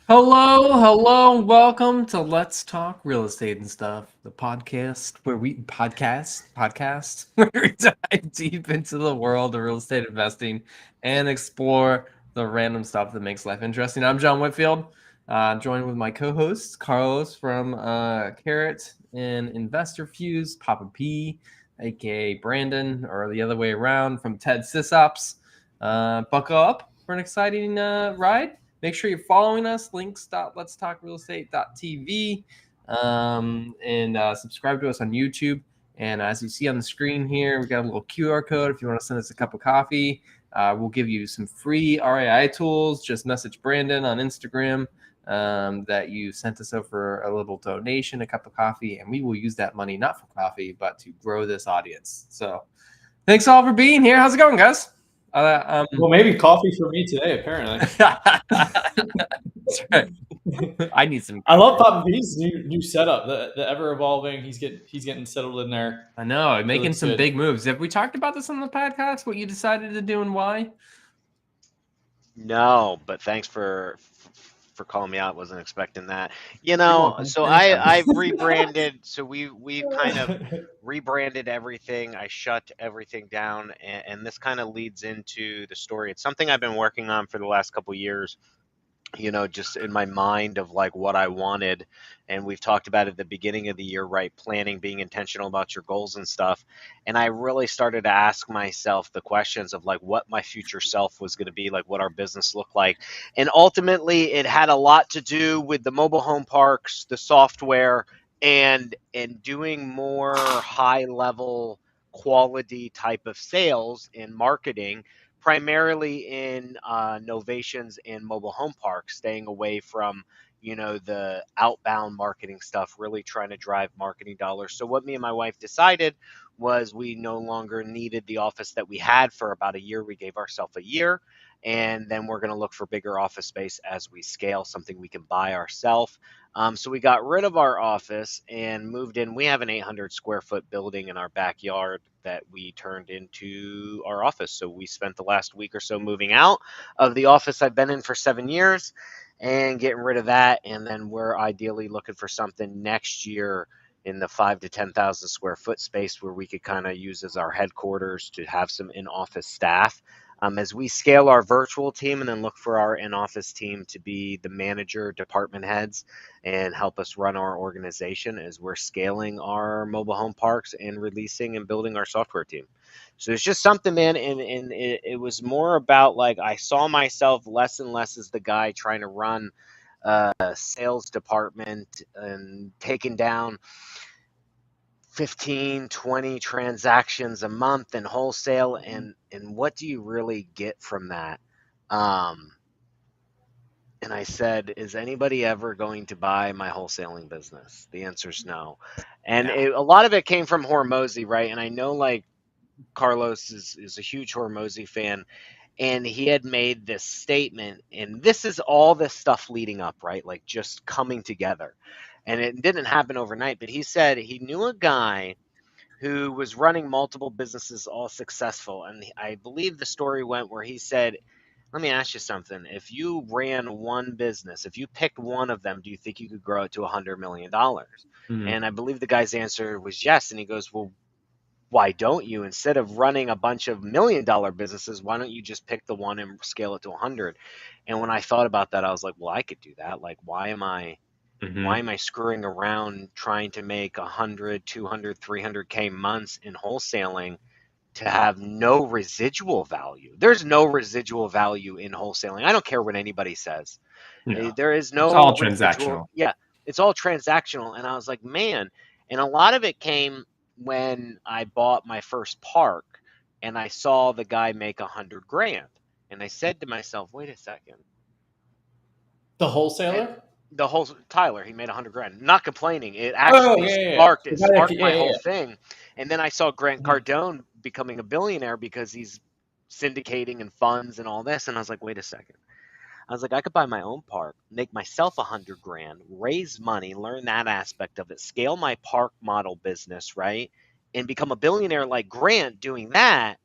Hello, and welcome to Let's Talk Real Estate and Stuff, the podcast where we podcast where we dive deep into the world of real estate investing and explore the random stuff that makes life interesting. I'm John Whitfield, joined with my co-hosts Carlos from Carrot and Investor Fuse, Papa P, aka Brandon, or the other way around from Ted Sysops. Buckle up for an exciting ride. Make sure you're following us, links.letstalkrealestate.tv, and subscribe to us on YouTube. And as you see on the screen here, we got a little QR code if you want to send us a cup of coffee. We'll give you some free RAI tools. Just message Brandon on Instagram that you sent us over a little donation, a cup of coffee, and we will use that money not for coffee, but to grow this audience. So thanks all for being here. How's it going, guys? Well, maybe coffee for me today, apparently. That's right. I need some. I love Papa P's new setup, the ever evolving. He's getting settled in there. I know, making some good. big moves. Have we talked about this on the podcast? What you decided to do and why? No, but thanks for calling me out. Wasn't expecting that. welcome. So Anytime. I've rebranded. So we've kind of rebranded everything. I shut everything down, and this kind of leads into the story. It's something I've been working on for the last couple years. Just in my mind of like what I wanted. And we've talked about at the beginning of the year, right? Planning, being intentional about your goals and stuff. And I really started to ask myself the questions of like what my future self was going to be, like what our business looked like. And ultimately, it had a lot to do with the mobile home parks, the software, and doing more high level quality type of sales and marketing, primarily in novations and mobile home parks, staying away from the outbound marketing stuff, really trying to drive marketing dollars. So what me and my wife decided was we no longer needed the office that we had for about a year. We gave ourselves a year, and then we're going to look for bigger office space as we scale, something we can buy ourselves. So we got rid of our office and moved in. We have an 800 square foot building in our backyard that we turned into our office. So we spent the last week or so moving out of the office I've been in for 7 years and getting rid of that. And then we're ideally looking for something next year in the 5 to 10,000 square foot space where we could kind of use as our headquarters to have some in-office staff. As we scale our virtual team and then look for our in-office team to be the manager, department heads, and help us run our organization as we're scaling our mobile home parks and releasing and building our software team. So it's just something, man, and it was more about like I saw myself less and less as the guy trying to run a sales department and taking down 15, 20 transactions a month in wholesale, and what do you really get from that? And I said, is anybody ever going to buy my wholesaling business? The answer is no. And a lot of it came from Hormozy, right? And I know like Carlos is a huge Hormozy fan, and he had made this statement, and this is all this stuff leading up, right? Like just coming together. And it didn't happen overnight, but he said he knew a guy who was running multiple businesses, all successful. And I believe the story went where he said, let me ask you something. If you ran one business, if you picked one of them, do you think you could grow it to $100 million? Mm-hmm. And I believe the guy's answer was yes. And he goes, well, why don't you? Instead of running a bunch of $1 million businesses, why don't you just pick the one and scale it to 100? And when I thought about that, I was like, well, I could do that. Like, why am I screwing around trying to make 100, 200, 300K months in wholesaling to have no residual value? There's no residual value in wholesaling. I don't care what anybody says. Yeah. There is no It's all residual. transactional. Yeah, it's all transactional. And I was like, man, and a lot of it came when I bought my first park and I saw the guy make $100,000. And I said to myself, wait a second. The wholesaler? The whole Tyler, he made $100,000. Not complaining. It actually sparked my whole thing. And then I saw Grant Cardone becoming a billionaire because he's syndicating and funds and all this. And I was like, wait a second. I was like, I could buy my own park, make myself $100,000, raise money, learn that aspect of it, scale my park model business, right? And become a billionaire like Grant doing that.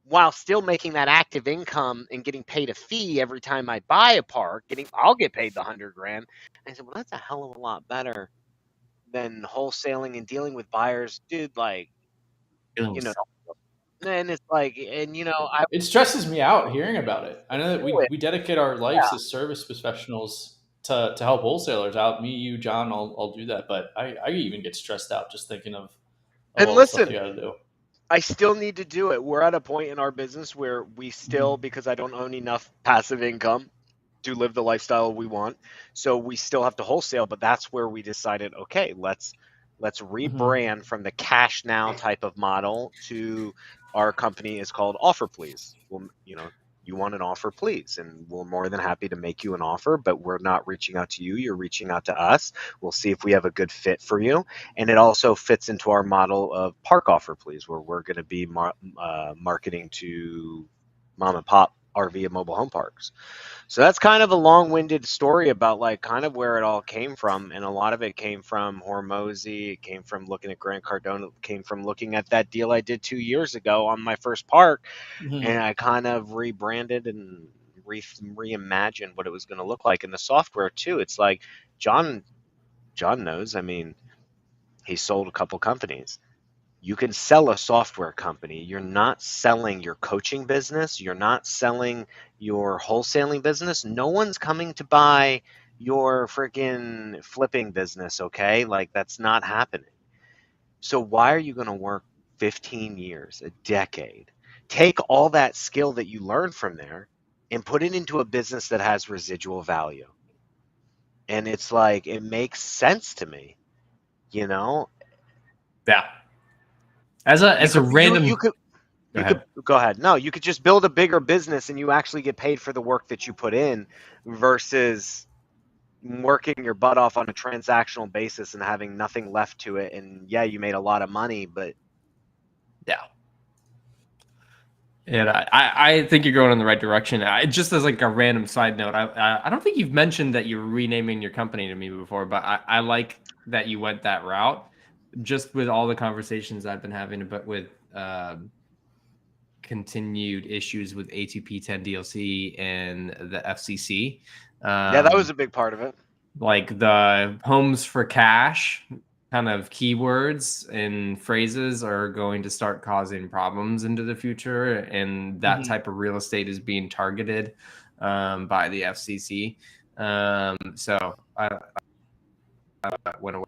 while still making that active income and getting paid a fee every time I buy a park. I'll get paid the 100 grand. And I said, well, that's a hell of a lot better than wholesaling and dealing with buyers, dude. Like, Dealing you with know, self. and it's like, and I It stresses me out hearing about it. I know that do it. we dedicate our lives as service professionals to help wholesalers out. Me, you, John, I'll do that. But I even get stressed out just thinking of And all the stuff listen, you got to do. I still need to do it. We're at a point in our business where we still, because I don't own enough passive income to live the lifestyle we want, so we still have to wholesale. But that's where we decided, okay, let's rebrand from the cash now type of model to our company is called Offer Please. Well, you want an offer, please, and we're more than happy to make you an offer, but we're not reaching out to you, you're reaching out to us. We'll see if we have a good fit for you. And it also fits into our model of Park Offer Please, where we're going to be marketing to mom and pop RV and mobile home parks. So that's kind of a long-winded story about like kind of where it all came from, and a lot of it came from Hormozy. It came from looking at Grant Cardone. It came from looking at that deal I did 2 years ago on my first park, and I kind of rebranded and reimagined what it was going to look like. And the software too. It's like John knows. I mean, he sold a couple companies. You can sell a software company. You're not selling your coaching business. You're not selling your wholesaling business. No one's coming to buy your freaking flipping business, okay? Like, that's not happening. So, why are you going to work 15 years, a decade, take all that skill that you learned from there and put it into a business that has residual value? And it's like, it makes sense to me, you know? Yeah. As a random. You could go ahead. No, you could just build a bigger business and you actually get paid for the work that you put in versus working your butt off on a transactional basis and having nothing left to it. And yeah, you made a lot of money, but Yeah. And I think you're going in the right direction. Just as like a random side note, I don't think you've mentioned that you're renaming your company to me before, but I like that you went that route. Just with all the conversations I've been having about with continued issues with A2P 10 DLC and the FCC. yeah, that was a big part of it. Like the homes for cash kind of keywords and phrases are going to start causing problems into the future, and that type of real estate is being targeted by the FCC. So I went away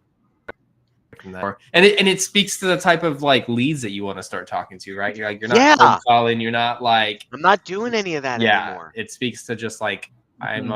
from that, and it speaks to the type of like leads that you want to start talking to, right? You're not cold calling, you're not like I'm not doing any of that anymore. It speaks to just like I'm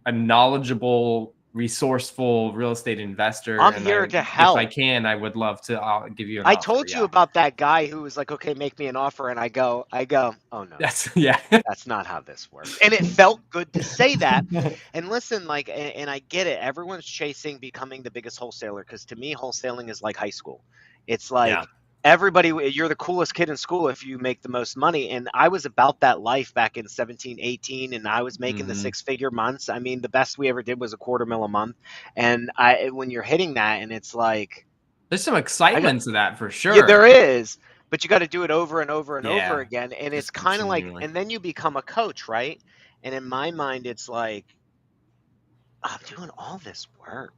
a knowledgeable, resourceful real estate investor. I'm here to help. If I can, I would love to give you an I offer. told you about that guy who was like, okay, make me an offer. And I go, oh no, that's not how this works. And it felt good to say that. And listen, like, and I get it. Everyone's chasing becoming the biggest wholesaler. Cause to me, wholesaling is like high school. It's like everybody, you're the coolest kid in school if you make the most money. And I was about that life back in 17, 18, and I was making the 6-figure months. I mean, the best we ever did was $250,000 a month. And when you're hitting that, and it's like, there's some excitement to that for sure. Yeah, there is, but you got to do it over and over and over again. And it's kind of like, and then you become a coach, right? And in my mind, it's like, I'm doing all this work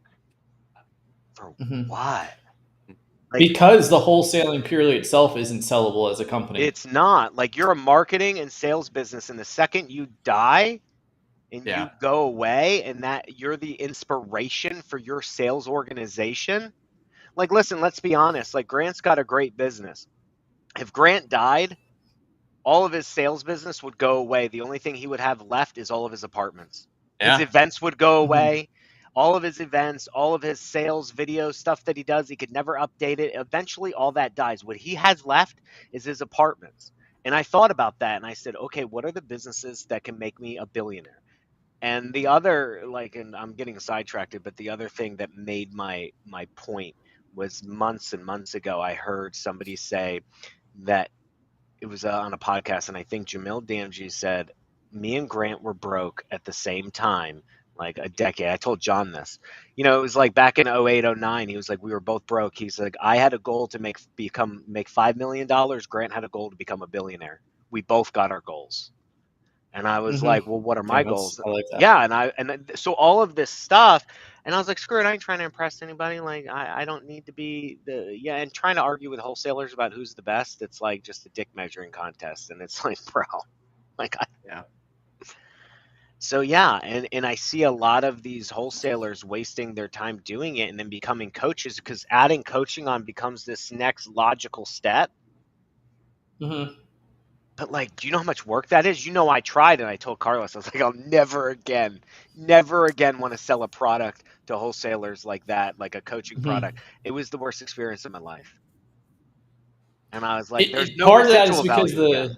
for what? Like, because the wholesaling purely itself isn't sellable as a company. It's not. Like, you're a marketing and sales business, and the second you die and you go away, and that you're the inspiration for your sales organization. Like, listen, let's be honest. Like, Grant's got a great business. If Grant died, all of his sales business would go away. The only thing he would have left is all of his apartments. His events would go away. All of his events, all of his sales video stuff that he does, he could never update it. Eventually, all that dies. What he has left is his apartments. And I thought about that, and I said, okay, what are the businesses that can make me a billionaire? And the other, like, and I'm getting sidetracked, but the other thing that made my point was months and months ago, I heard somebody say that it was on a podcast, and I think Jamil Damji said, me and Grant were broke at the same time like a decade. I told John this. You know, it was like back in 08, 09. He was like, we were both broke. He's like, I had a goal to make $5 million. Grant had a goal to become a billionaire. We both got our goals. And I was like, well, what are my goals? I like that. Yeah, so all of this stuff, and I was like, screw it, I ain't trying to impress anybody. Like, I don't need to be and trying to argue with wholesalers about who's the best. It's like just a dick measuring contest, and it's like, bro, Yeah. So yeah, and I see a lot of these wholesalers wasting their time doing it and then becoming coaches, because adding coaching on becomes this next logical step. Mm-hmm. But like, do you know how much work that is? You know, I tried, and I told Carlos, I was like, I'll never again want to sell a product to wholesalers like that, like a coaching product. It was the worst experience of my life. And I was like, there's no part of that is residual because value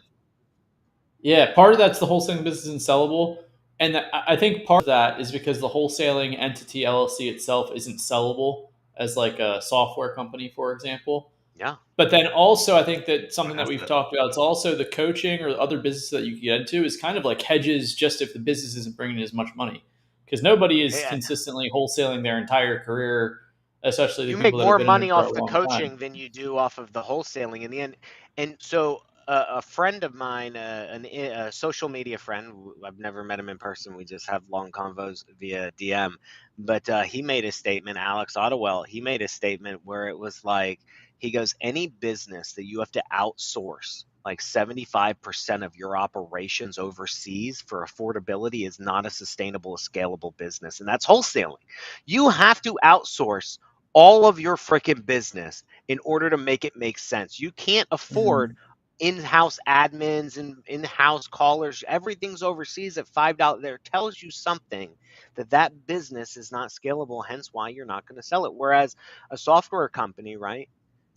again. part of that's the wholesaling business isn't sellable. And I think part of that is because the wholesaling entity LLC itself isn't sellable as like a software company, for example. Yeah. But then also, I think that something that we've talked about, it's also the coaching or other business that you can get into is kind of like hedges just if the business isn't bringing in as much money. Because nobody is consistently wholesaling their entire career, especially the you people make that have more been money in it for off a the long coaching time. than you do off of the wholesaling in the end. And so a friend of mine, a social media friend, I've never met him in person. We just have long convos via DM. But he made a statement, Alex Ottawell, he made a statement where it was like, he goes, any business that you have to outsource like 75% of your operations overseas for affordability is not a sustainable, scalable business. And that's wholesaling. You have to outsource all of your freaking business in order to make it make sense. You can't afford in-house admins and in-house callers. Everything's overseas at $5. There tells you something that business is not scalable, hence why you're not going to sell it. Whereas a software company, right?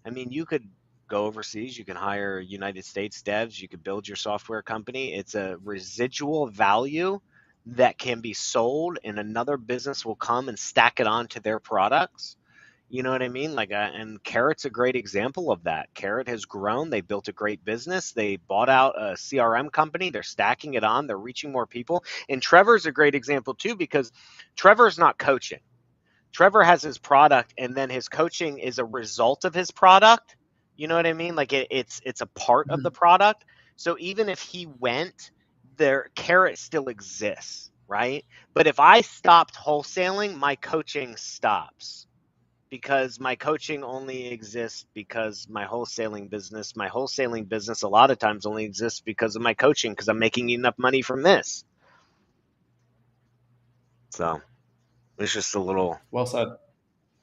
I mean, you could go overseas, you can hire United States devs, you could build your software company. It's a residual value that can be sold, and another business will come and stack it onto their products. You know what I mean? Like, and Carrot's a great example of that. Carrot has grown. They built a great business. They bought out a CRM company. They're stacking it on. They're reaching more people. And Trevor's a great example too, because Trevor's not coaching. Trevor has his product, and then his coaching is a result of his product. You know what I mean? Like it's a part of the product. So even if he went, their Carrot still exists, right? But if I stopped wholesaling, my coaching stops, because my coaching only exists because my wholesaling business a lot of times only exists because of my coaching, because I'm making enough money from this. So it's just a little Well said.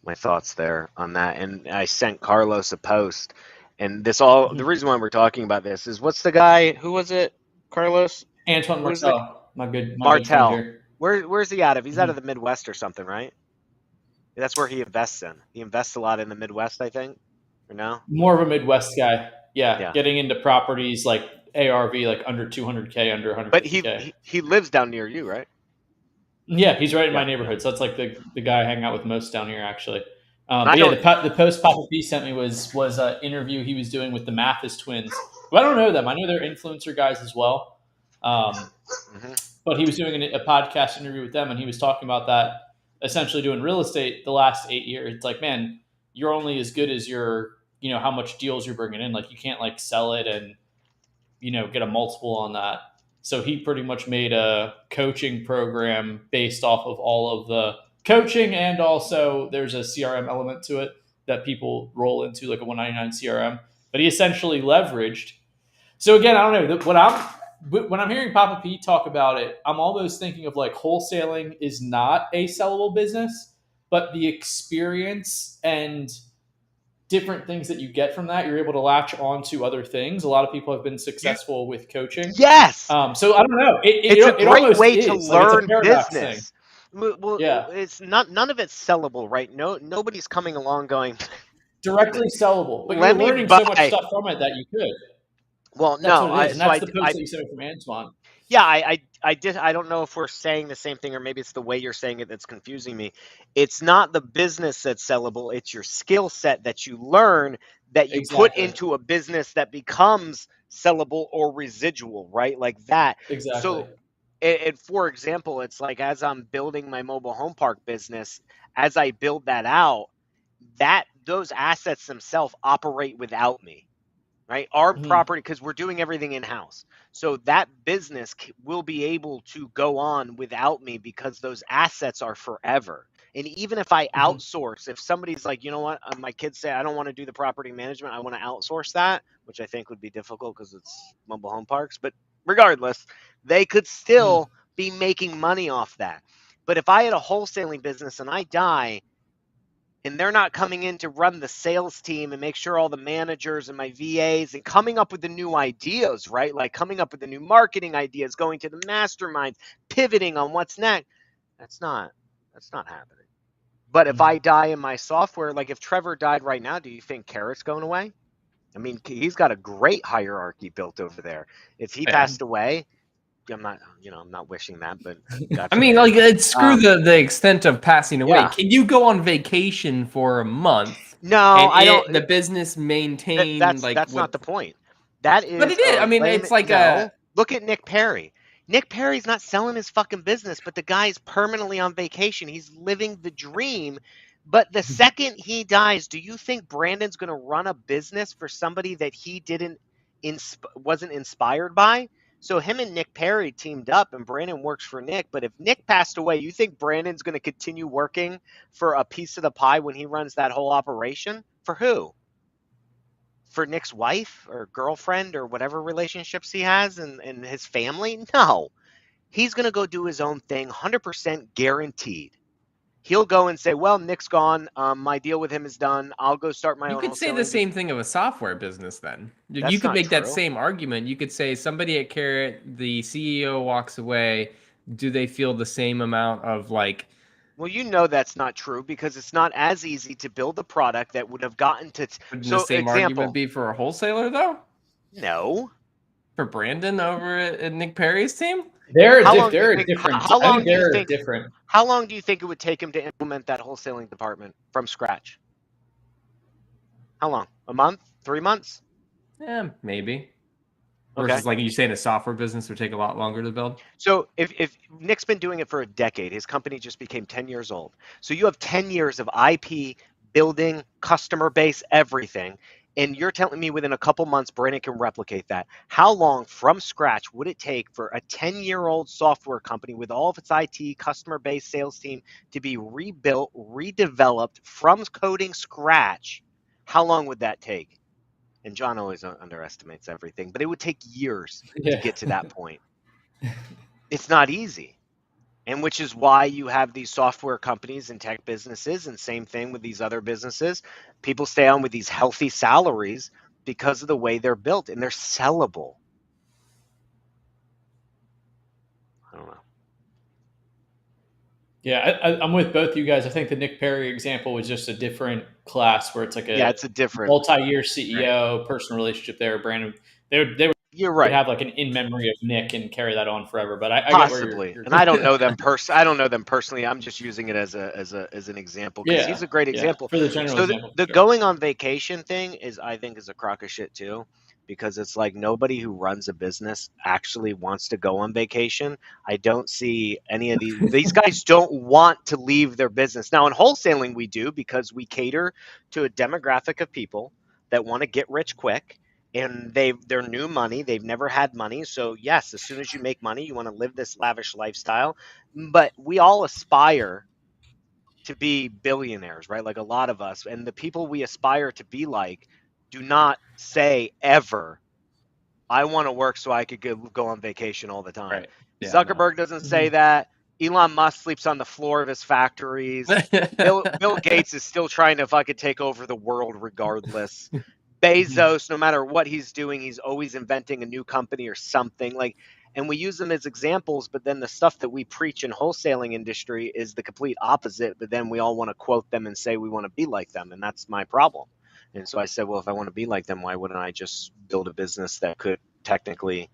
my thoughts there on that. And I sent Carlos a post, and the reason why we're talking about this is, what's the guy, who was it, Carlos? Antoine Martel, my good friend Martel. here. Where's he out of? He's out of the Midwest or something, right? That's where he invests in. He invests a lot in the Midwest, I think. Or no? More of a Midwest guy. Yeah. Getting into properties like ARV, like under 200K, under 150K. But he lives down near you, right? Yeah, he's right in my neighborhood. So that's like the guy I hang out with most down here, actually. The post Papa P sent me was an interview he was doing with the Mathis twins. Well, I don't know them. I know they're influencer guys as well. But he was doing a podcast interview with them, and he was talking about that, essentially doing real estate the last 8 years. It's like, man, you're only as good as your, how much deals you're bringing in. Like, you can't like sell it and, get a multiple on that. So he pretty much made a coaching program based off of all of the coaching, and also there's a CRM element to it that people roll into, like a 199 CRM. But he essentially leveraged. So again, I don't know. When I'm hearing Papa P talk about it, I'm almost thinking of like wholesaling is not a sellable business, but the experience and different things that you get from that, you're able to latch on to other things. A lot of people have been successful with coaching. Yes. So I don't know. It's a great way to learn Thing. business. Well, it's not, none of it's sellable, right? Nobody's coming along going directly sellable, but you're learning so much stuff from it that you could. Well, that's no, what it is. And that's the post that you sent from Antoine. Yeah, I did. I don't know if we're saying the same thing, or maybe it's the way you're saying it that's confusing me. It's not the business that's sellable. It's your skill set that you learn that you put into a business that becomes sellable or residual, right? Like that. Exactly. So for example, it's like as I'm building my mobile home park business, as I build that out, those assets themselves operate without me, right? Our property, because we're doing everything in-house. So that business will be able to go on without me because those assets are forever. And even if I outsource, if somebody's like, you know what, my kids say, I don't want to do the property management, I want to outsource that, which I think would be difficult because it's mobile home parks. But regardless, they could still be making money off that. But if I had a wholesaling business and I die, and they're not coming in to run the sales team and make sure all the managers and my VAs and coming up with the new ideas, right? Like coming up with the new marketing ideas, going to the masterminds, pivoting on what's next. That's not happening. But if I die in my software, like if Trevor died right now, do you think Carrot's going away? I mean, he's got a great hierarchy built over there. If he passed away, I'm not wishing that, but I mean, like, screw the extent of passing away. Yeah. Can you go on vacation for a month? No, I don't. The business maintain That's like not the point. That is, but it is. I mean, it's like look at Nick Perry. Nick Perry's not selling his fucking business, but the guy's permanently on vacation. He's living the dream. But the second he dies, do you think Brandon's going to run a business for somebody that he wasn't inspired by? So him and Nick Perry teamed up, and Brandon works for Nick. But if Nick passed away, you think Brandon's going to continue working for a piece of the pie when he runs that whole operation? For who? For Nick's wife or girlfriend or whatever relationships he has and his family? No. He's going to go do his own thing, 100% guaranteed. He'll go and say, well, Nick's gone. My deal with him is done. I'll go start my own. You could say the same thing of a software business then. That's you could not make that true. same argument. You could say somebody at Carrot, the CEO walks away. Do they feel the same amount of like... Well, you know that's not true because it's not as easy to build a product that would have gotten to... Wouldn't the same argument be for a wholesaler, though? No. For Brandon over at Nick Perry's team? They're different. How long do you think? Different. How long do you think it would take him to implement that wholesaling department from scratch? How long? A month? 3 months? Yeah, maybe. Okay. Versus, like you say, in a software business would take a lot longer to build. So if Nick's been doing it for a decade, his company just became 10 years old. So you have 10 years of IP, building, customer base, everything. And you're telling me within a couple months, Brandon can replicate that. How long from scratch would it take for a 10-year-old software company with all of its IT, customer base, sales team to be rebuilt, redeveloped from coding scratch? How long would that take? And John always underestimates everything, but it would take years to get to that point. It's not easy. And which is why you have these software companies and tech businesses, and same thing with these other businesses. People stay on with these healthy salaries because of the way they're built, and they're sellable. I don't know. Yeah, I'm with both you guys. I think the Nick Perry example was just a different class where it's like it's a different multi-year CEO, personal relationship there. Brandon, they would You're right. have like an in memory of Nick and carry that on forever. But I possibly, get where and I don't know them I don't know them personally. I'm just using it as an example because he's a great example. For the general example. The going on vacation thing I think is a crock of shit too, because it's like nobody who runs a business actually wants to go on vacation. I don't see any of these guys don't want to leave their business. Now in wholesaling we do because we cater to a demographic of people that want to get rich quick. And they're new money. They've never had money. So yes, as soon as you make money, you want to live this lavish lifestyle. But we all aspire to be billionaires, right? Like a lot of us. And the people we aspire to be like do not say ever, I want to work so I could go on vacation all the time. Right. Yeah, Zuckerberg doesn't say that. Elon Musk sleeps on the floor of his factories. Bill Gates is still trying to fucking take over the world regardless. Bezos, no matter what he's doing, he's always inventing a new company or something. And we use them as examples, but then the stuff that we preach in wholesaling industry is the complete opposite. But then we all want to quote them and say we want to be like them, and that's my problem. And so I said, well, if I want to be like them, why wouldn't I just build a business that could technically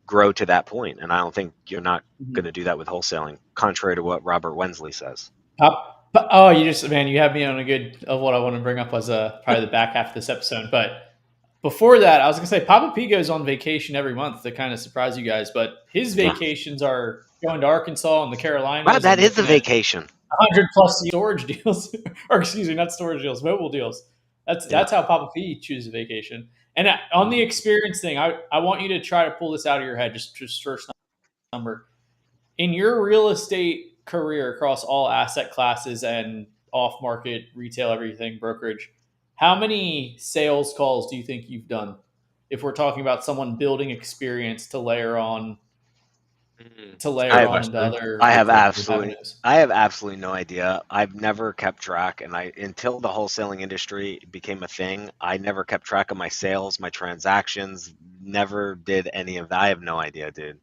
grow to that point? And I don't think you're not going to do that with wholesaling, contrary to what Robert Wensley says. You have me on a good of what I want to bring up was probably the back half of this episode. But Before that, I was gonna say Papa P goes on vacation every month to kind of surprise you guys, but his Yeah. vacations are going to Arkansas and the Carolinas. Wow, that and is a looking at vacation. 100+ storage deals, or excuse me, not storage deals, mobile deals. That's how Papa P chooses vacation. And on the experience thing, I want you to try to pull this out of your head. Just first number in your real estate career across all asset classes and off market retail, everything brokerage. How many sales calls do you think you've done? If we're talking about someone building experience to layer on I the other I have avenues. absolutely no idea. I've never kept track, and until the wholesaling industry became a thing, I never kept track of my sales, my transactions, never did any of that. I have no idea, dude.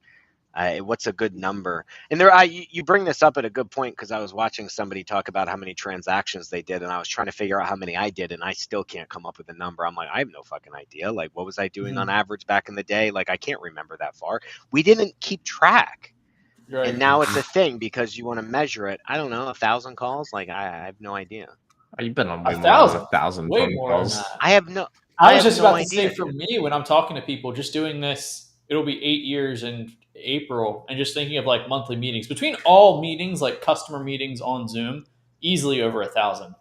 What's a good number? And you bring this up at a good point because I was watching somebody talk about how many transactions they did, and I was trying to figure out how many I did, and I still can't come up with a number. I'm like, I have no fucking idea. Like, what was I doing on average back in the day? Like, I can't remember that far. We didn't keep track. Right. And now it's a thing because you want to measure it. I don't know, 1,000 calls? Like, I have no idea. You've been on way more 1,000, than 1,000 way phone more calls. than that. I have no. I was just no about to idea, say, for dude. me, when I'm talking to people, just doing this, it'll be 8 years in April, and just thinking of like monthly meetings between all meetings, like customer meetings on Zoom, easily over 1,000,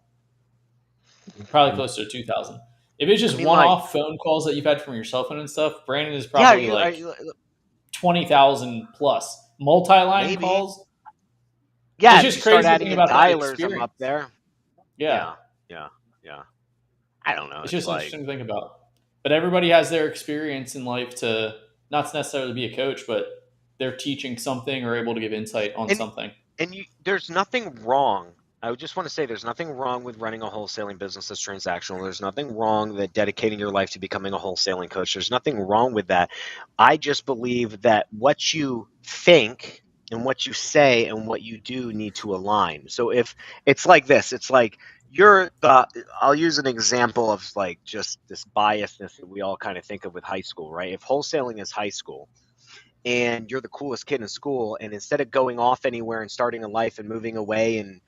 probably closer to 2,000. If it's just one-off phone calls that you've had from your cell phone and stuff, Brandon is probably 20,000 plus multi-line calls. Yeah, it's just crazy start adding to in think about dialers. I'm up there. Yeah. I don't know. It's just interesting to think about. But everybody has their experience in life to not necessarily be a coach, but they're teaching something or able to give insight on something. And there's nothing wrong. I just want to say there's nothing wrong with running a wholesaling business that's transactional. There's nothing wrong with dedicating your life to becoming a wholesaling coach. There's nothing wrong with that. I just believe that what you think and what you say and what you do need to align. So if it's like this, it's like I'll use an example of like just this biasness that we all kind of think of with high school, right? If wholesaling is high school, and you're the coolest kid in school, and instead of going off anywhere and starting a life and moving away and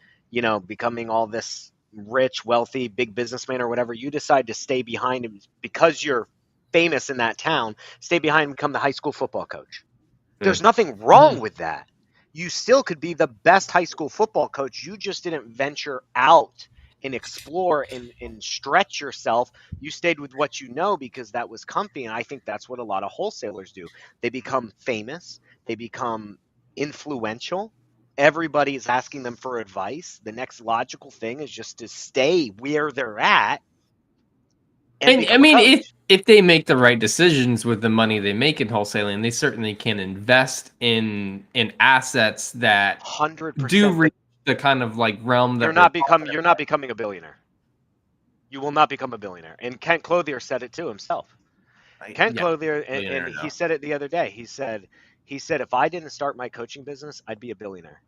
becoming all this rich, wealthy, big businessman or whatever, you decide to stay behind because you're famous in that town, stay behind and become the high school football coach. There's nothing wrong with that. You still could be the best high school football coach. You just didn't venture out and explore and stretch yourself. You stayed with what you know because that was comfy. And I think that's what a lot of wholesalers do. They become famous. They become influential. Everybody is asking them for advice. The next logical thing is just to stay where they're at. And I mean, if they make the right decisions with the money they make in wholesaling, they certainly can invest in assets that 100% do reach the kind of like realm that you're not becoming a billionaire. You will not become a billionaire. And Kent Clothier said it to himself. Kent Clothier, and he said it the other day. He said, if I didn't start my coaching business, I'd be a billionaire.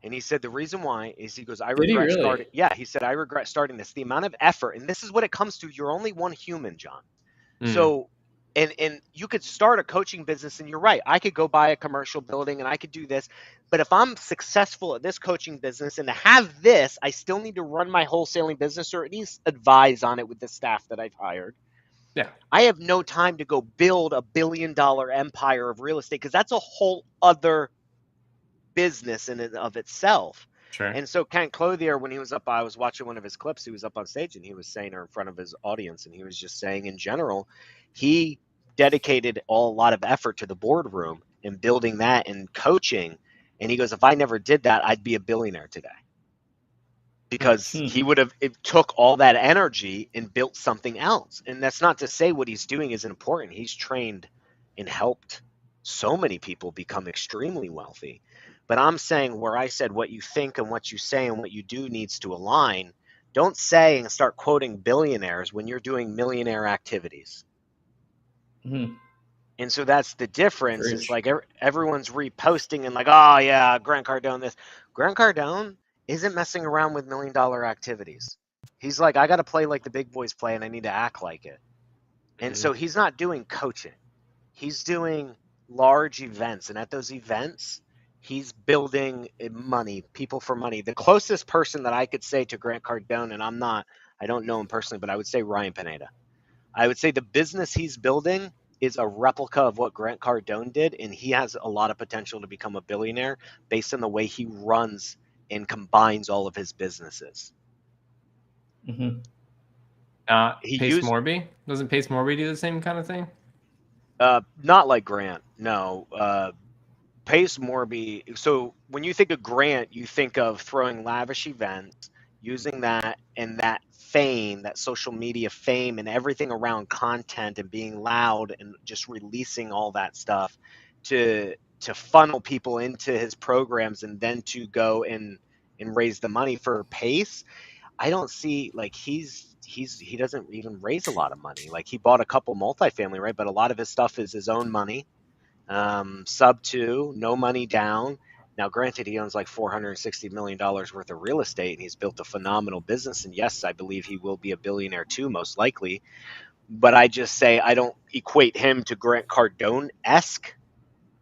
And he said the reason why is he goes, I regret starting. Yeah, he said, I regret starting this. The amount of effort, and this is what it comes to. You're only one human, John. So, and you could start a coaching business, and you're right. I could go buy a commercial building, and I could do this. But if I'm successful at this coaching business, and to have this, I still need to run my wholesaling business, or at least advise on it with the staff that I've hired. Yeah, I have no time to go build a $1 billion empire of real estate because that's a whole other business in and of itself. Sure. And so Kent Clothier, when he was up, I was watching one of his clips. He was up on stage and he was saying, or in front of his audience, and he was just saying, in general, he dedicated a lot of effort to the boardroom and building that and coaching. And he goes, if I never did that, I'd be a billionaire today. Because he would have took all that energy and built something else. And that's not to say what he's doing isn't important. He's trained and helped so many people become extremely wealthy. But I'm saying where I said what you think and what you say and what you do needs to align. Don't say and start quoting billionaires when you're doing millionaire activities. And so that's the difference. It's like everyone's reposting and like, oh yeah, Grant Cardone this. Grant Cardone isn't messing around with $1 million activities. He's like, I got to play like the big boys play and I need to act like it. And so he's not doing coaching. He's doing large events. And at those events, he's building money, people for money. The closest person that I could say to Grant Cardone, and I don't know him personally, but I would say Ryan Pineda. I would say the business he's building is a replica of what Grant Cardone did, and he has a lot of potential to become a billionaire based on the way he runs and combines all of his businesses. Mm-hmm. He Pace used Morby? Doesn't Pace Morby do the same kind of thing? not like Grant, no. Pace Morby. So when you think of Grant, you think of throwing lavish events, using that and that fame, that social media fame, and everything around content and being loud and just releasing all that stuff to funnel people into his programs and then to go and raise the money for Pace. I don't see like he doesn't even raise a lot of money. Like he bought a couple multifamily, right? But a lot of his stuff is his own money. Sub 2, no money down. Now, granted, he owns like $460 million worth of real estate, and he's built a phenomenal business. And yes, I believe he will be a billionaire too, most likely. But I just say I don't equate him to Grant Cardone-esque.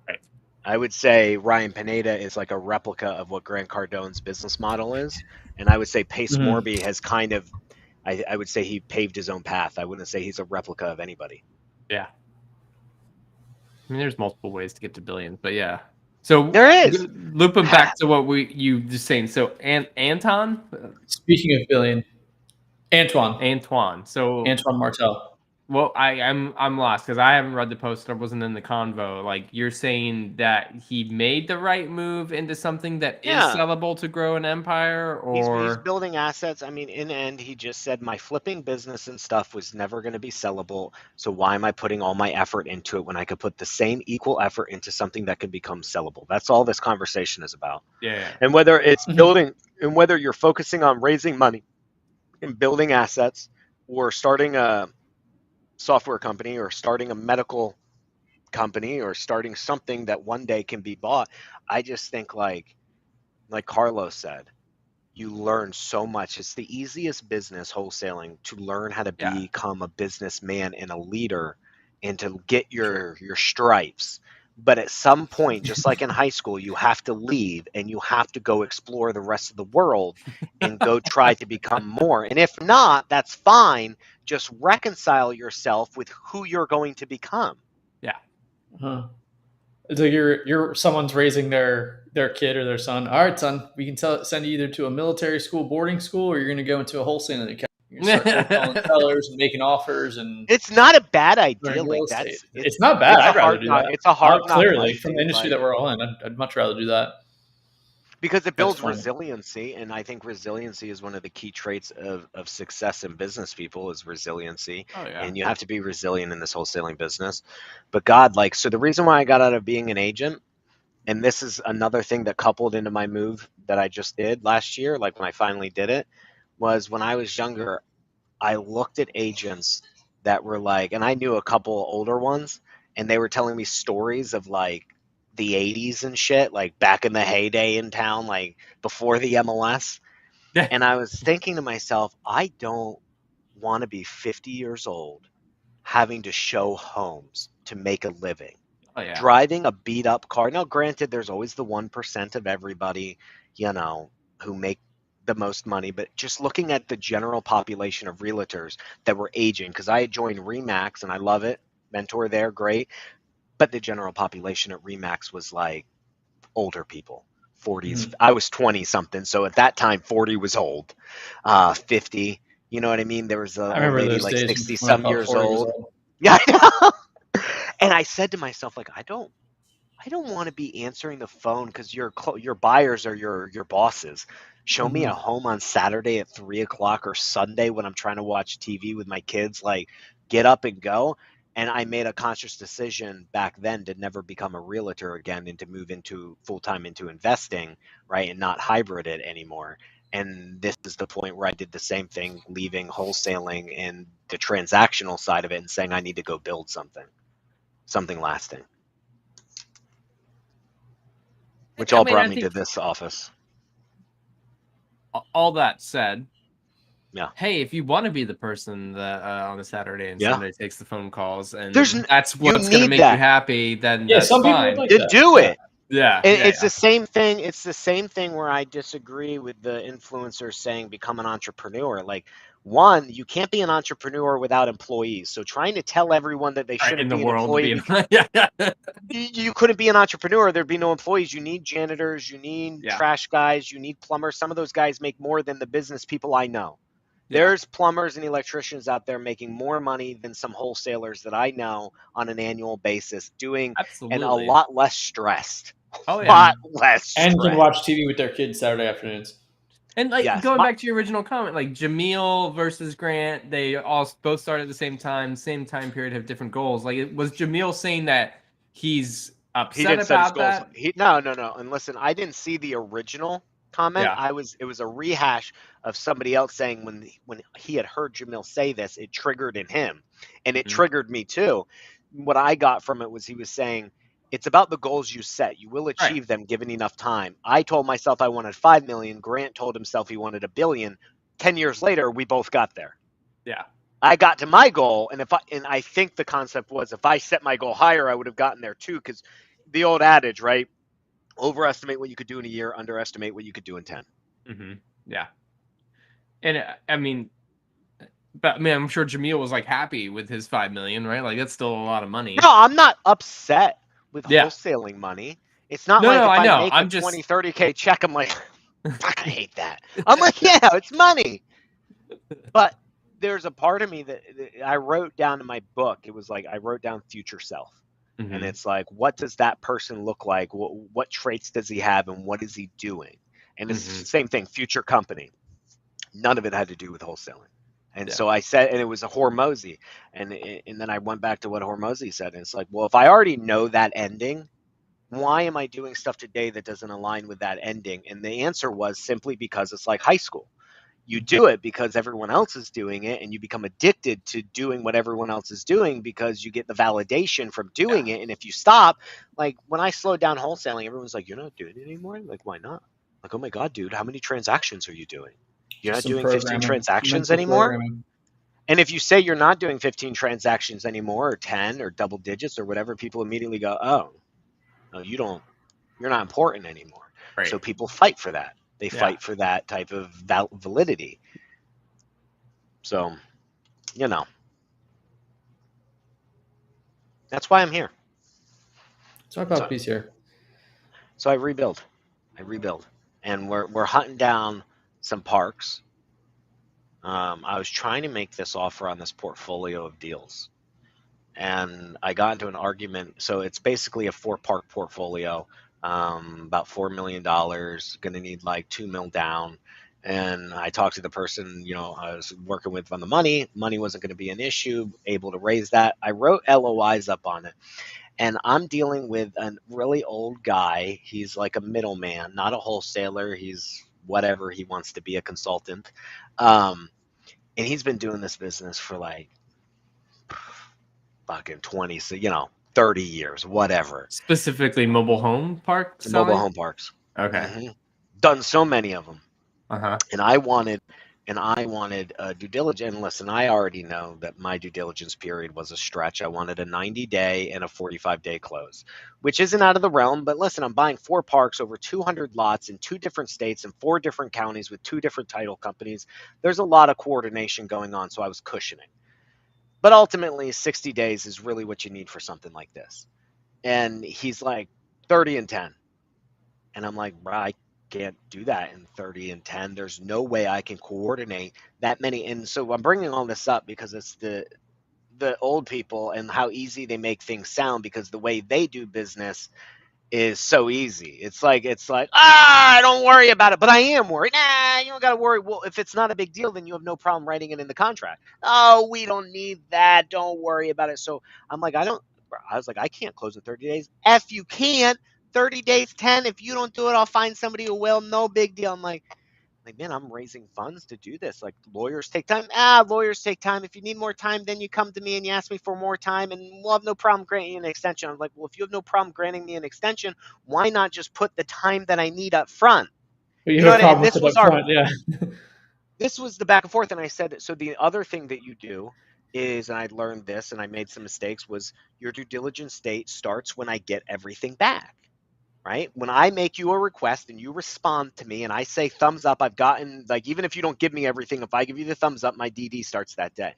Right. I would say Ryan Pineda is like a replica of what Grant Cardone's business model is. And I would say Pace Morby has kind of, I would say he paved his own path. I wouldn't say he's a replica of anybody. Yeah. I mean, there's multiple ways to get to billions, but yeah. So there is. Looping back to what you just saying. So Anton. Speaking of billion, Antoine. So Antoine Martel. Well, I'm lost because I haven't read the post. I wasn't in the convo. Like you're saying that he made the right move into something that is sellable to grow an empire, or he's building assets. I mean, in the end, he just said my flipping business and stuff was never going to be sellable. So why am I putting all my effort into it when I could put the same equal effort into something that could become sellable? That's all this conversation is about. Yeah. And whether it's building, and whether you're focusing on raising money and building assets, or starting a software company, or starting a medical company, or starting something that one day can be bought, I just think like Carlos said, you learn so much. It's the easiest business, wholesaling, to learn how to become a businessman and a leader and to get your stripes. But at some point, just like in high school, you have to leave and you have to go explore the rest of the world and go try to become more. And if not, that's fine. Just reconcile yourself with who you're going to become. Yeah. Uh-huh. So you're someone's raising their kid or their son. All right, son, we can send you either to a military school, boarding school, or you're going to go into a wholesaling account. You're going to start calling sellers and making offers, and it's not a bad idea. Like it's not bad. I'd rather do that. It's a hard clearly from the industry that we're all in. I'd much rather do that because it builds resiliency, and I think resiliency is one of the key traits of success in business. People is resiliency, and you have to be resilient in this wholesaling business. But God, so the reason why I got out of being an agent. And this is another thing that coupled into my move that I just did last year, like when I finally did it, was when I was younger, I looked at agents that were and I knew a couple older ones, and they were telling me stories of the 80s and shit, like back in the heyday in town, like before the MLS. And I was thinking to myself, I don't want to be 50 years old having to show homes to make a living. Driving a beat up car. Now, granted, there's always the 1% of everybody, who make the most money, but just looking at the general population of realtors that were aging, because I joined REMAX and I love it. Mentor there, great. But the general population at REMAX was older people, 40s. I was 20 something. So at that time, 40 was old. 50, you know what I mean? There was a lady 60 some years old. Yeah, I know. And I said to myself, I don't want to be answering the phone because your buyers are your bosses. Show me a home on Saturday at 3:00 or Sunday when I'm trying to watch TV with my kids. Get up and go. And I made a conscious decision back then to never become a realtor again and to move into full-time into investing, right, and not hybrid it anymore. And this is the point where I did the same thing, leaving wholesaling and the transactional side of it and saying I need to go build something lasting, which brought me to this office. All that said, yeah. Hey, if you want to be the person that on a Saturday and Sunday takes the phone calls, and that's what's going to make you happy, then that's some fine. People to do it. Yeah, it's the same thing. It's the same thing where I disagree with the influencers saying become an entrepreneur. One, you can't be an entrepreneur without employees. So trying to tell everyone that they Right, in shouldn't the be an world to employee, be yeah. you couldn't be an entrepreneur. There'd be no employees. You need janitors, you need Yeah. trash guys, you need plumbers. Some of those guys make more than the business people I know. Yeah. There's plumbers and electricians out there making more money than some wholesalers that I know on an annual basis, doing and a Absolutely. lot less stressed. Oh A yeah. lot less And can stressed. watch TV with their kids Saturday afternoons. And like Yes. going back to your original comment, like Jamil versus Grant, they all both started at the same time period, have different goals. Like, was Jamil saying that he's He upset did set his about goals. that? No. And listen, I didn't see the original comment. Yeah. It was a rehash of somebody else saying when he had heard Jamil say this, it triggered in him, and it Mhm. triggered me too. What I got from it was he was saying it's about the goals you set. You will achieve them given enough time. I told myself I wanted 5 million. Grant told himself he wanted 1 billion. 10 years later, we both got there. Yeah. I got to my goal, and I think the concept was if I set my goal higher, I would have gotten there too. Because the old adage, right? Overestimate what you could do in a year, underestimate what you could do in 10. Mm-hmm. Yeah. And I mean, but man, I'm sure Jamil was like happy with his 5 million, right? Like that's still a lot of money. No, I'm not upset with Yeah. wholesaling money. It's not No, like no, if I I know. make I'm a just 20, 30K check, I'm like, I hate that. I'm like, yeah, it's money. But there's a part of me that I wrote down in my book. It was like I wrote down future self. And Mhm. it's like, what does that person look like? What traits does he have and what is he doing? And it's Mhm. the same thing, future company. None of it had to do with wholesaling. And Yeah. so I said, and it was a Hormozy. And then I went back to what Hormozy said. And it's like, well, if I already know that ending, why am I doing stuff today that doesn't align with that ending? And the answer was simply because it's like high school. You do it because everyone else is doing it, and you become addicted to doing what everyone else is doing because you get the validation from doing it. And if you stop, like when I slowed down wholesaling, everyone's like, "You're not doing it anymore?" Like, why not? Like, oh my God, dude, how many transactions are you doing? You're not Some doing 15 programming, transactions mental anymore? programming. And if you say you're not doing 15 transactions anymore, or 10 or double digits or whatever, people immediately go, "Oh, no, you're not important anymore." Right. So people fight for that. They Yeah. fight for that type of validity. So, you know, that's why I'm here. Talk about peace here. So I rebuild, and we're hunting down some parks. I was trying to make this offer on this portfolio of deals, and I got into an argument. So it's basically a 4-park portfolio, about $4 million. Going to need like 2 mil down. And I talked to the person, I was working with on the money. Money wasn't going to be an issue. Able to raise that. I wrote LOIs up on it. And I'm dealing with a really old guy. He's like a middleman, not a wholesaler. He's whatever he wants to be, a consultant. And he's been doing this business for like fucking 20, so 30 years, whatever. Specifically mobile home park The mobile selling? home parks. Okay. Mm-hmm. Done so many of them. Uh-huh. And I wanted due diligence. And listen, I already know that my due diligence period was a stretch. I wanted a 90-day and a 45-day close, which isn't out of the realm. But listen, I'm buying 4 parks over 200 lots in 2 different states and 4 different counties with 2 different title companies. There's a lot of coordination going on, so I was cushioning. But ultimately, 60 days is really what you need for something like this. And he's like 30 and 10. And I'm like, bro, I can't do that in 30 and 10. There's no way I can coordinate that many. And so I'm bringing all this up because it's the old people and how easy they make things sound, because the way they do business is so easy. It's like, don't worry about it. But I am worried. Nah, you don't got to worry. Well, if it's not a big deal, then you have no problem writing it in the contract. Oh, we don't need that. Don't worry about it. So I'm like, I was like, I can't close in 30 days. F you can't. 30 days, 10. If you don't do it, I'll find somebody who will. No big deal. I'm like, man, I'm raising funds to do this. Like, lawyers take time. Lawyers take time. If you need more time, then you come to me and you ask me for more time, and we'll have no problem granting you an extension. I'm like, well, if you have no problem granting me an extension, why not just put the time that I need up front? But you have a problem with it up front, yeah. This was the back and forth, and I said, so the other thing that you do is, and I learned this, and I made some mistakes, was your due diligence date starts when I get everything back. right? When I make you a request and you respond to me and I say thumbs up, I've gotten, like, even if you don't give me everything, if I give you the thumbs up, my DD starts that day.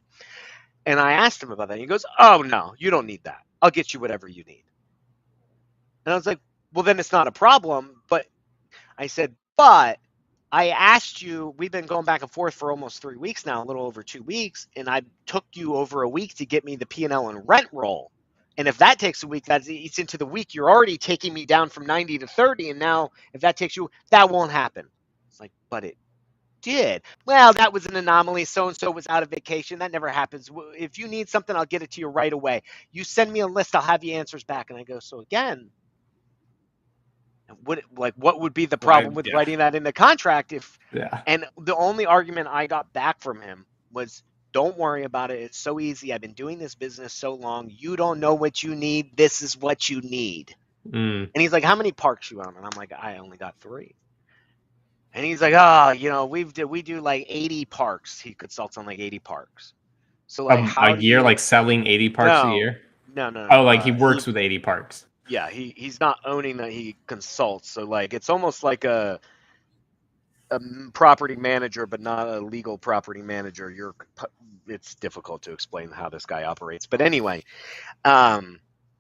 And I asked him about that. He goes, oh, no, you don't need that. I'll get you whatever you need. And I was like, well, then it's not a problem. But I said, but I asked you, we've been going back and forth for almost 3 weeks now, a little over 2 weeks, and I took you over a week to get me the P&L and rent roll. And if that takes a week, that's eats into the week. You're already taking me down from 90 to 30. And now if that takes you, that won't happen. It's like, but it did. Well, that was an anomaly. So-and-so was out of vacation. That never happens. If you need something, I'll get it to you right away. You send me a list, I'll have you answers back. And I go, so again, what would be the problem with writing that in the contract and the only argument I got back from him was, don't worry about it. It's so easy. I've been doing this business so long. You don't know what you need. This is what you need. And he's like, how many parks you own? And I'm like, I only got 3. And he's like, oh, we do like 80 parks. He consults on like 80 parks. So like a year, like selling 80 parks a year? No. Oh, like he works with 80 parks. Yeah, he's not owning that, he consults. So like it's almost like a property manager, but not a legal property manager. It's difficult to explain how this guy operates. But anyway,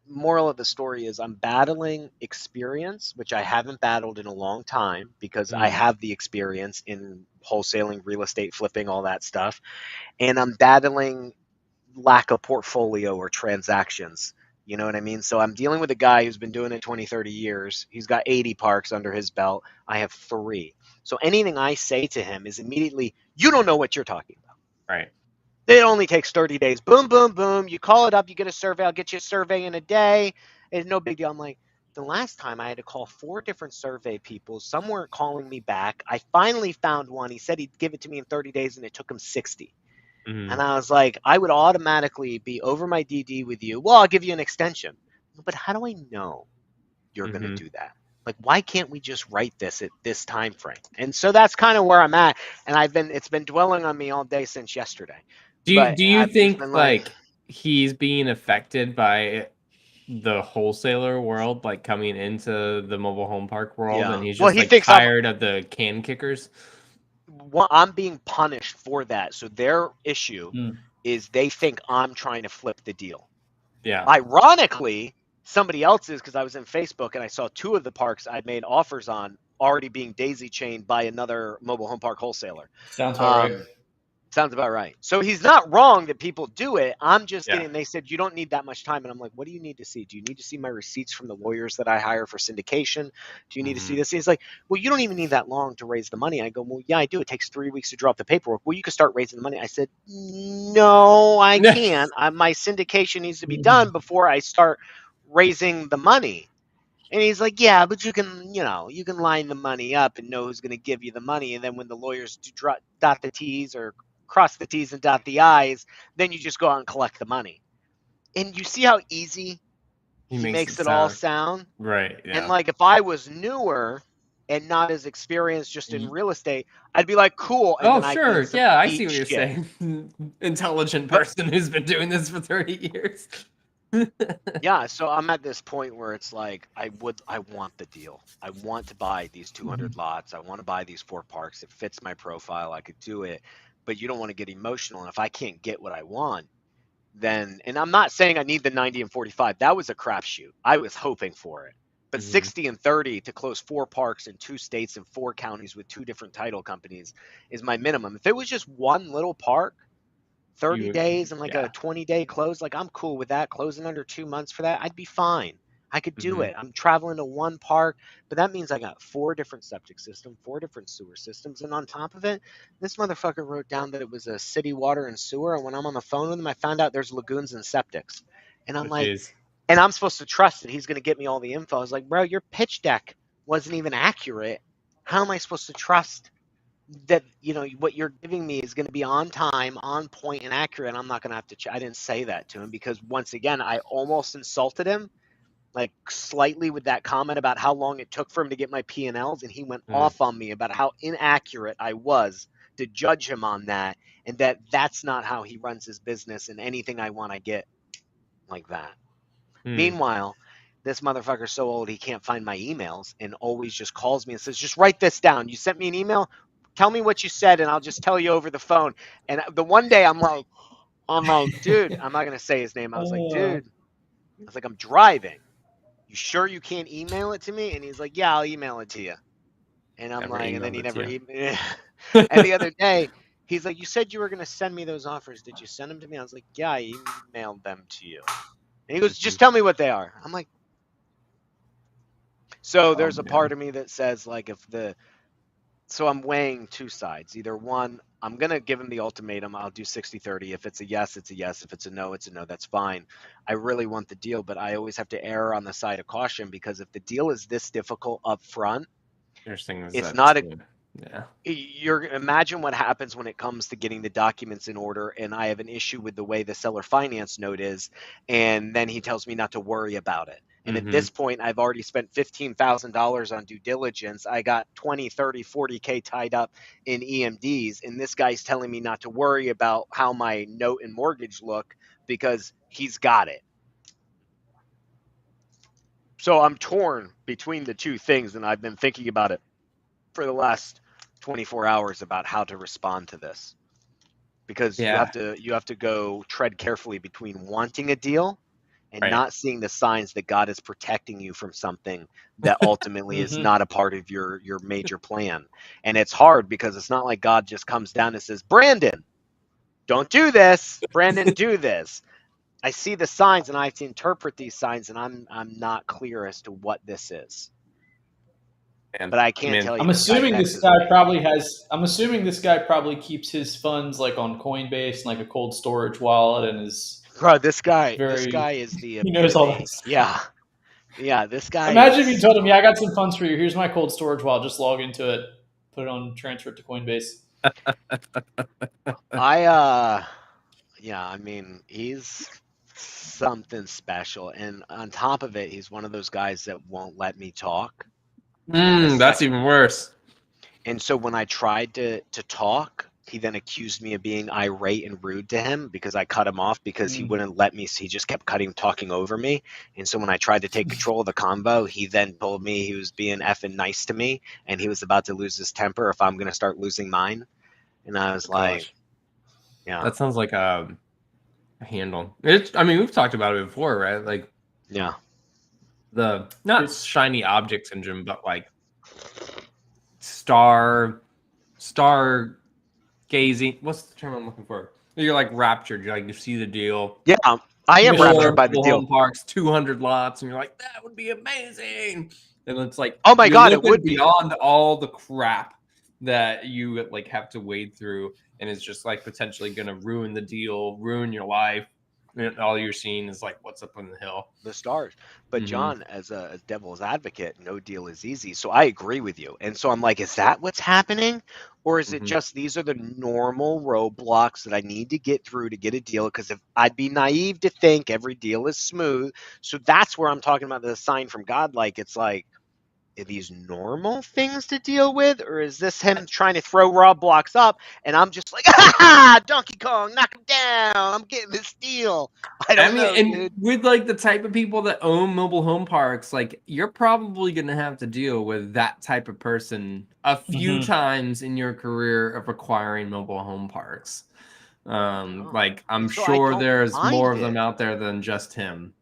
moral of the story is I'm battling experience, which I haven't battled in a long time because I have the experience in wholesaling, real estate, flipping, all that stuff. And I'm battling lack of portfolio or transactions. You know what I mean? So I'm dealing with a guy who's been doing it 20, 30 years. He's got 80 parks under his belt. I have 3. So anything I say to him is immediately, you don't know what you're talking about. Right. It only takes 30 days. Boom, boom, boom. You call it up. You get a survey. I'll get you a survey in a day. It's no big deal. I'm like, the last time I had to call 4 different survey people. Some weren't calling me back. I finally found one. He said he'd give it to me in 30 days, and it took him 60. And I was like, I would automatically be over my DD with you. Well, I'll give you an extension. But how do I know you're going to do that? Like, why can't we just write this at this time frame? And so that's kind of where I'm at. And it's been dwelling on me all day since yesterday. Do you think like he's being affected by the wholesaler world, like coming into the mobile home park world, and he's just tired of the can kickers? Well, I'm being punished for that. So their issue is they think I'm trying to flip the deal. Yeah. Ironically, somebody else is, because I was in Facebook and I saw 2 of the parks I'd made offers on already being daisy chained by another mobile home park wholesaler. Sounds about right. Sounds about right. So he's not wrong that people do it. I'm just getting, they said, you don't need that much time. And I'm like, what do you need to see? Do you need to see my receipts from the lawyers that I hire for syndication? Do you need to see this? And he's like, well, you don't even need that long to raise the money. I go, well, yeah, I do. It takes 3 weeks to draw up the paperwork. Well, you can start raising the money. I said, no, I can't. My syndication needs to be done before I start raising the money. And he's like, yeah, but you can line the money up and know who's going to give you the money. And then when the lawyers dot the T's or cross the T's and dot the I's, then you just go out and collect the money. And you see how easy he makes it all sound? Right. Yeah. And like, if I was newer and not as experienced just in real estate, I'd be like, cool. And sure. Yeah, I see what you're saying. Intelligent person who's been doing this for 30 years. Yeah, so I'm at this point where it's like, I want the deal. I want to buy these 200 lots. I want to buy these 4 parks. It fits my profile. I could do it. But you don't want to get emotional. And if I can't get what I want, then, and I'm not saying I need the 90 and 45. That was a crapshoot. I was hoping for it. But 60 and 30 to close 4 parks in 2 states and 4 counties with 2 different title companies is my minimum. If it was just one little park, 30 days and like a 20-day close, like I'm cool with that. Closing under 2 months for that, I'd be fine. I could do it. I'm traveling to 1 park, but that means I got 4 different septic systems, 4 different sewer systems. And on top of it, this motherfucker wrote down that it was a city water and sewer. And when I'm on the phone with him, I found out there's lagoons and septics. And I'm and I'm supposed to trust that he's going to get me all the info. I was like, bro, your pitch deck wasn't even accurate. How am I supposed to trust that, what you're giving me is going to be on time, on point, and accurate? And I'm not going to have to I didn't say that to him because, once again, I almost insulted him, like slightly, with that comment about how long it took for him to get my P&Ls, and he went off on me about how inaccurate I was to judge him on that, and that's not how he runs his business, and anything I want, I get like that. Meanwhile, This motherfucker's so old he can't find my emails and always just calls me and says, just write this down. You sent me an email? Tell me what you said and I'll just tell you over the phone. And the one day I'm like, dude, I'm not going to say his name. I was like, dude, I was like, I'm driving. You sure you can't email it to me? And he's like, yeah, I'll email it to you. And I'm like, and then he never emailed. And the other day, he's like, you said you were going to send me those offers. Did you send them to me? I was like, yeah, I emailed them to you. And he goes, just tell me what they are. I'm like, so there's a part of me that says, like, so I'm weighing two sides. Either one, I'm going to give him the ultimatum. I'll do 60-30. If it's a yes, it's a yes. If it's a no, it's a no. That's fine. I really want the deal, but I always have to err on the side of caution because if the deal is this difficult up front, it's not imagine what happens when it comes to getting the documents in order. And I have an issue with the way the seller finance note is. And then he tells me not to worry about it. And at this point, I've already spent $15,000 on due diligence. I got 20, 30, 40K tied up in EMDs. And this guy's telling me not to worry about how my note and mortgage look because he's got it. So I'm torn between the two things. And I've been thinking about it for the last 24 hours about how to respond to this. Because you have to go tread carefully between wanting a deal and not seeing the signs that God is protecting you from something that ultimately is not a part of your major plan. And it's hard because it's not like God just comes down and says, Brandon, don't do this. Brandon, do this. I see the signs and I have to interpret these signs and I'm not clear as to what this is. But I can't tell you. I'm assuming this guy probably keeps his funds like on Coinbase and like a cold storage wallet and is this guy is the he knows all that. Yeah, this guy. Imagine if you told him, "Yeah, I got some funds for you. Here's my cold storage wallet. Just log into it, put it on, transfer it to Coinbase." I mean, he's something special, and on top of it, he's one of those guys that won't let me talk. That's even worse. And so when I tried to talk, he then accused me of being irate and rude to him because I cut him off because he wouldn't let me. So he just kept talking over me. And so when I tried to take control of the convo, he then told me he was being effing nice to me and he was about to lose his temper if I'm going to start losing mine. And I was like, yeah. That sounds like a handle. We've talked about it before, right? Like, yeah. The not shiny object syndrome, but like star gazing. What's the term I'm looking for? You're like raptured. You're like, you see the deal. Yeah, I am raptured by the deal. Parks, 200 lots, and you're like, that would be amazing. And it's like, oh my God, it would be beyond all the crap that you like have to wade through, and it's just like potentially going to ruin the deal, ruin your life. And all you're seeing is like what's up on the hill, the stars. But John, as a devil's advocate, no deal is easy. So I agree with you. And so I'm like, is that what's happening? Or is it just these are the normal roadblocks that I need to get through to get a deal? Because if I'd be naive to think every deal is smooth. So that's where I'm talking about the sign from God. Like, it's like, are these normal things to deal with? Or is this him trying to throw roadblocks up? And I'm just like, Donkey Kong, knock him down. I'm getting this deal. I don't know, and dude. With like the type of people that own mobile home parks, like you're probably going to have to deal with that type of person a few times in your career of acquiring mobile home parks. Like I'm sure there's more of them out there than just him.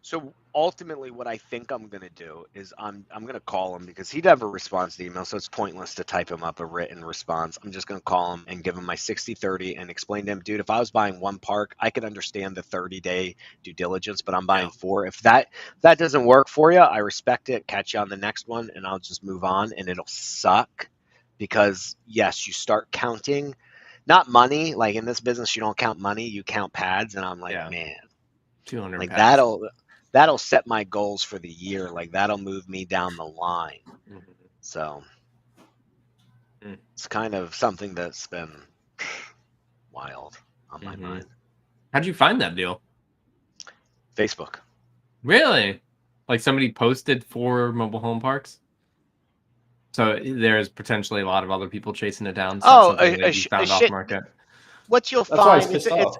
So ultimately what I think I'm going to do is I'm going to call him because he never responds to email. So it's pointless to type him up a written response. I'm just going to call him and give him my 60-30 and explain to him, dude, if I was buying one park, I could understand the 30-day due diligence, but I'm buying 4. If that doesn't work for you, I respect it. Catch you on the next one and I'll just move on, and it'll suck because yes, you start counting, not money. Like in this business, you don't count money, you count pads. And I'm like, man, 200 like pads. That'll set my goals for the year. Like that'll move me down the line. So it's kind of something that's been wild on my mind. How'd you find that deal? Facebook. Really? Like somebody posted for mobile home parks? So there's potentially a lot of other people chasing it down. So found off market. What you'll find,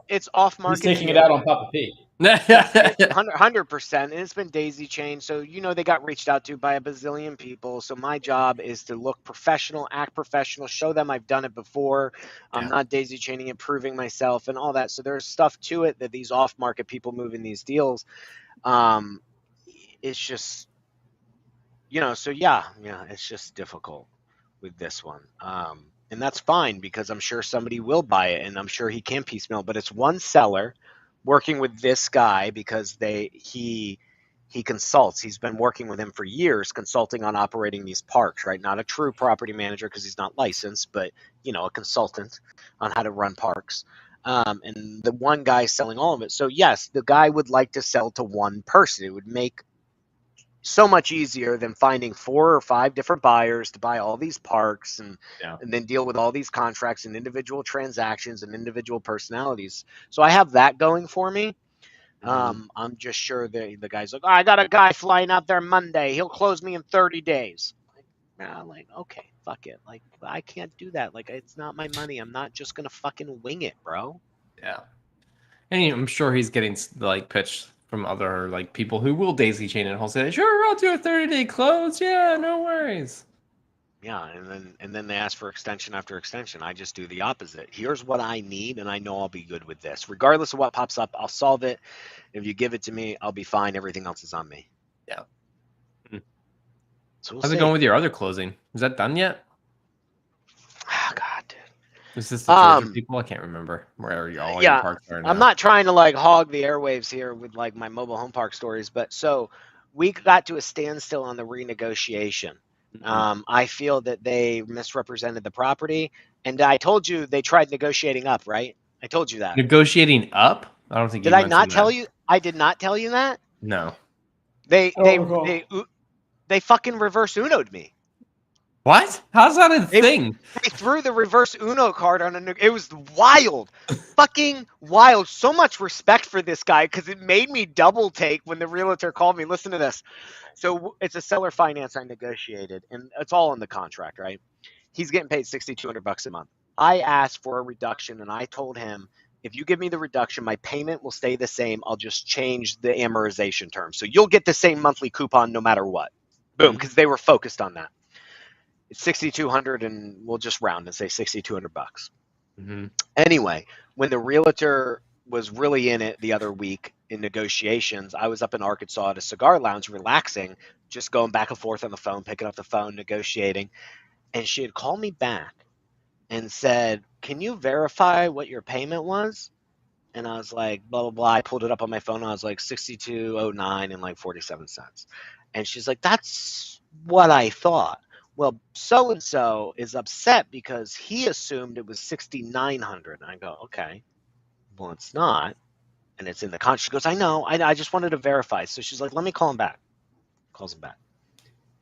it's off market. He's taking it out on Papa P. 100%, and it's been daisy chained. So they got reached out to by a bazillion people. So my job is to look professional, act professional, show them I've done it before. I'm not daisy chaining it, proving myself, and all that. So there's stuff to it that these off market people moving these deals. It's just so it's just difficult with this one. And that's fine because I'm sure somebody will buy it, and I'm sure he can piecemeal. But it's one seller working with this guy because he consults. He's been working with him for years, consulting on operating these parks, right? Not a true property manager because he's not licensed, but a consultant on how to run parks. And the one guy selling all of it. So yes, the guy would like to sell to one person. It would make so much easier than finding 4 or 5 different buyers to buy all these parks and then deal with all these contracts and individual transactions and individual personalities. So I have that going for me. I'm just sure the guy's like, I got a guy flying out there Monday. He'll close me in 30 days. Okay, fuck it. Like, I can't do that. Like, it's not my money. I'm not just going to fucking wing it, bro. Yeah. And I'm sure he's getting pitched from other people who will daisy chain and wholesale. Sure, I'll do a 30-day close. Yeah, no worries. Yeah, and then they ask for extension after extension. I just do the opposite. Here's what I need, and I know I'll be good with this. Regardless of what pops up, I'll solve it. If you give it to me, I'll be fine. Everything else is on me. Yeah. So how's it going with your other closing? Is that done yet? Oh, God, dude. Is this the Georgia people? I can't remember where all your parks are now. I'm not trying to hog the airwaves here with my mobile home park stories, but so we got to a standstill on the renegotiation. I feel that they misrepresented the property, and I told you they tried negotiating up, right? I told you that. Negotiating up? I don't think. Did I not tell you? I did not tell you that. No. They fucking reverse Uno'd me. What? How's that a thing? They threw the reverse Uno card on it was wild. Fucking wild. So much respect for this guy because it made me double take when the realtor called me. Listen to this. So it's a seller finance I negotiated, and it's all in the contract, right? He's getting paid $6,200 a month. I asked for a reduction, and I told him, if you give me the reduction, my payment will stay the same. I'll just change the amortization terms. So you'll get the same monthly coupon no matter what. Boom, because they were focused on that. It's $6,200, and we'll just round and say $6,200. Anyway, when the realtor was really in it the other week in negotiations, I was up in Arkansas at a cigar lounge relaxing, just going back and forth on the phone, picking up the phone, negotiating. And she had called me back and said, can you verify what your payment was? And I was like, blah, blah, blah. I pulled it up on my phone. And I was like, $62.09 and 47 cents. And she's like, that's what I thought. Well, so-and-so is upset because he assumed it was $6,900. And I go, okay, well, it's not. And it's in the contract. She goes, I know. I just wanted to verify. So she's like, let me call him back. Calls him back.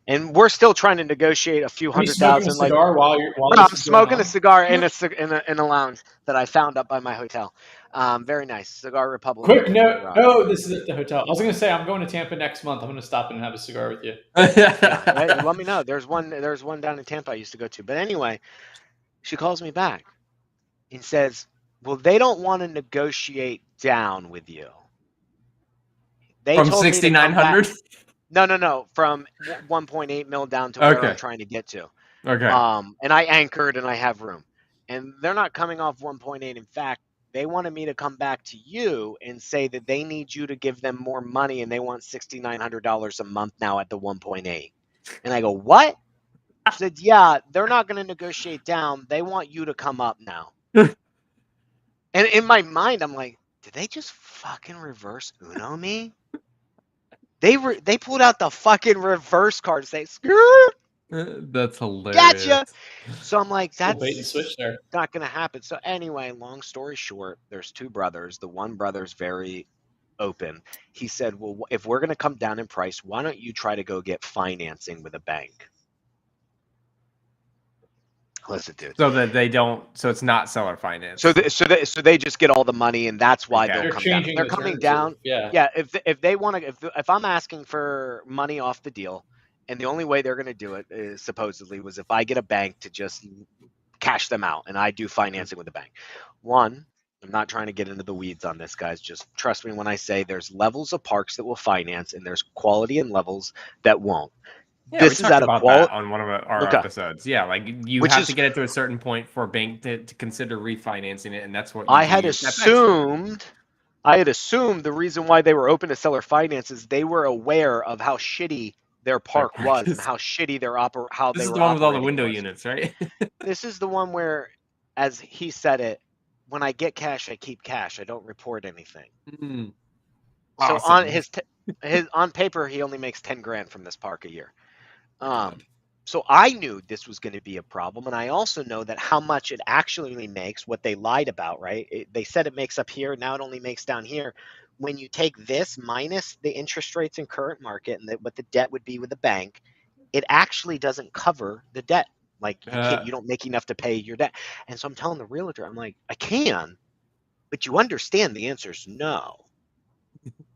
And we're still trying to negotiate a few $100,000. I'm smoking a cigar in a lounge that I found up by my hotel. Very nice. Cigar Republic. Quick note. Oh, this is at the hotel. I was going to say, I'm going to Tampa next month. I'm going to stop in and have a cigar with you. Let me know. There's one down in Tampa I used to go to. But anyway, she calls me back and says, well, they don't want to negotiate down with you. They from 6,900? No. From 1.8 mil down to where I'm trying to get to. Okay. And I anchored and I have room. And they're not coming off 1.8. In fact, they wanted me to come back to you and say that they need you to give them more money and they want $6,900 a month now at the 1.8. And I go, what? I said, yeah, they're not going to negotiate down. They want you to come up now. And in my mind, I'm like, did they just fucking reverse Uno me? They pulled out the fucking reverse card to say, screw. That's hilarious. Gotcha. So I'm like, that's bait and switch there. Not going to happen. So anyway, long story short, there's 2 brothers. The one brother's very open. He said, well, if we're going to come down in price, why don't you try to go get financing with a bank? Listen, dude. So that they don't. So it's not seller finance. So they just get all the money, and that's why they'll come down. They're coming down. Yeah. If they want to, if I'm asking for money off the deal, and the only way they're going to do it is supposedly was if I get a bank to just cash them out, and I do financing with the bank. One, I'm not trying to get into the weeds on this, guys. Just trust me when I say there's levels of parks that will finance, and there's quality and levels that won't. Yeah, This we is talked at a about quality. that on one of our Okay, episodes. Yeah, like you which have to is get it to a certain point for a bank to consider refinancing it, and that's what you I do had your CapEx for. assumed the reason why they were open to seller finance is they were aware of how shitty their Their park park was and is. how shitty how This they is the were one with all the operating window was. units, right? This is the one where, as he said it, when I get cash, I keep cash. I don't report anything. Mm, So on awesome. his on paper, he only makes 10 grand from this park a year. God. So I knew this was going to be a problem, and I also know that how much it actually makes, what they lied about, right? They said it makes up here, now it only makes down here. When you take this minus the interest rates in current market and what the debt would be with the bank, it actually doesn't cover the debt. Like you don't make enough to pay your debt. And so I'm telling the realtor, I'm like, I can, but you understand the answer is no.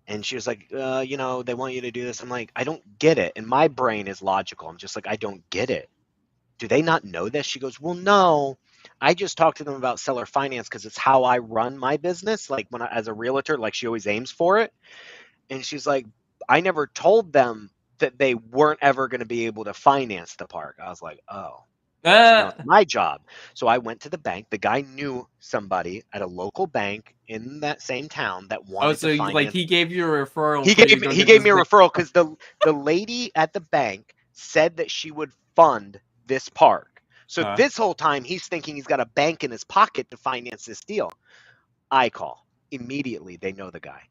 And she was like, they want you to do this. I'm like, I don't get it. And my brain is logical. I'm just like, I don't get it. Do they not know this? She goes, well, no. I just talked to them about seller finance because it's how I run my business. Like as a realtor, like she always aims for it. And she's like, I never told them that they weren't ever going to be able to finance the park. I was like, oh. So now it's my job. So I went to the bank. The guy knew somebody at a local bank in that same town that Oh, wanted to so like finance. he gave you a referral He for you to gave go he get gave this me a big. referral because the lady at the bank said that she would fund this park. So this whole time he's thinking he's got a bank in his pocket to finance this deal. I call immediately. They know the guy.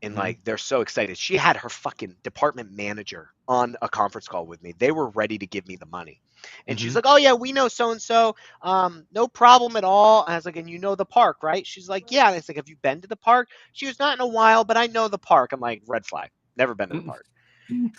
And like they're so excited. She had her fucking department manager on a conference call with me. They were ready to give me the money. And she's like, "Oh yeah, we know so and so. No problem at all." And I was like, "And you know the park, right?" She's like, "Yeah." And it's like, "Have you been to the park?" She was, "Not in a while, but I know the park." I'm like, "Red flag. Never been to the park."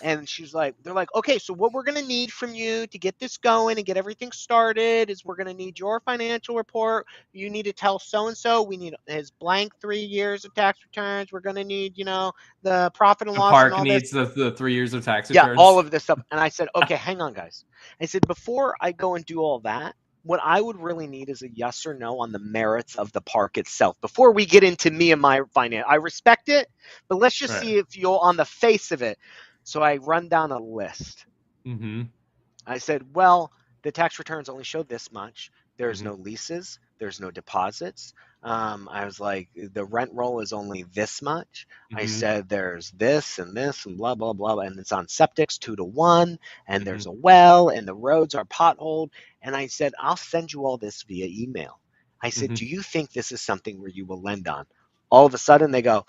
And she's like, they're like, okay, so what we're going to need from you to get this going and get everything started is we're going to need your financial report. You need to tell so-and-so we need his blank 3 years of tax returns. We're going to need, the profit and The loss and park all this. needs the 3 years of tax Yeah, all returns. of this stuff. And I said, okay, hang on, guys. I said, before I go and do all that, what I would really need is a yes or no on the merits of the park itself before we get into me and my finance. I respect it, but let's just Right. see if you'll on the face of it. So I run down a list. I said, well, the tax returns only show this much. There's no leases. There's no deposits. I was like, the rent roll is only this much. I said, there's this and blah, blah, blah. And it's on septics 2-to-1. And there's a well and the roads are potholed. And I said, I'll send you all this via email. I said, do you think this is something where you will lend on? All of a sudden they go,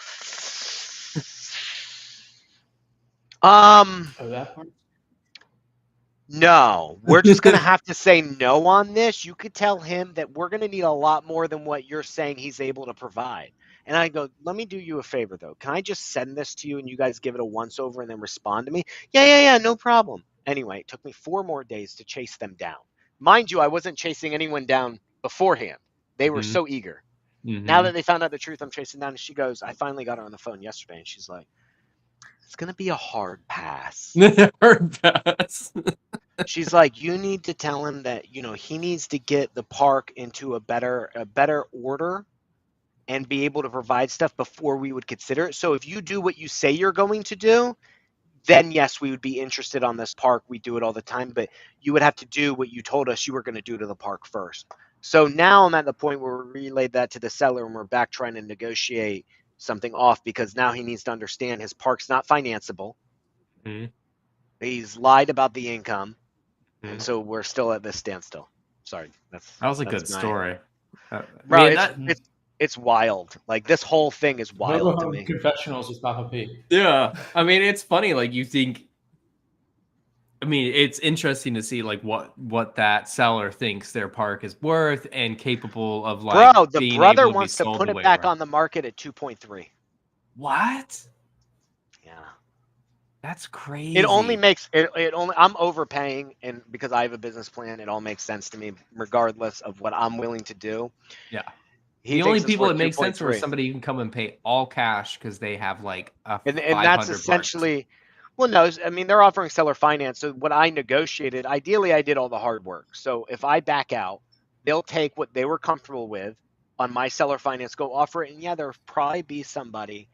Oh, that part. no, we're just going to have to say no on this. You could tell him that we're going to need a lot more than what you're saying he's able to provide. And I go, let me do you a favor, though. Can I just send this to you and you guys give it a once over and then respond to me? Yeah, no problem. Anyway, it took me 4 more days to chase them down. Mind you, I wasn't chasing anyone down beforehand. They were so eager. Now that they found out the truth, I'm chasing down. And she goes, I finally got her on the phone yesterday. And she's like, it's going to be a hard pass. Hard pass. She's like, you need to tell him that, he needs to get the park into a better order and be able to provide stuff before we would consider it. So if you do what you say you're going to do, then yes, we would be interested on this park. We do it all the time, but you would have to do what you told us you were going to do to the park first. So now I'm at the point where we relayed that to the seller and we're back trying to negotiate something off because now he needs to understand his park's not financeable. He's lied about the income. And so we're still at this standstill. Sorry, that was a good story. Bro, it's wild. Like this whole thing is wild to me. Confessionals with Papa P. Yeah, I mean it's funny. Like you think. I mean, it's interesting to see like what that seller thinks their park is worth and capable of like. Bro, the being brother able to wants to put it back on the market at 2.3. What? Yeah. That's crazy. It only makes it only I'm overpaying, and because I have a business plan, it all makes sense to me, regardless of what I'm willing to do. Yeah. The only people it makes sense are somebody who can come and pay all cash because they have like a and that's essentially well, no, I mean they're offering seller finance. So what I negotiated, ideally I did all the hard work. So if I back out, they'll take what they were comfortable with on my seller finance, go offer it. And yeah, there'll probably be somebody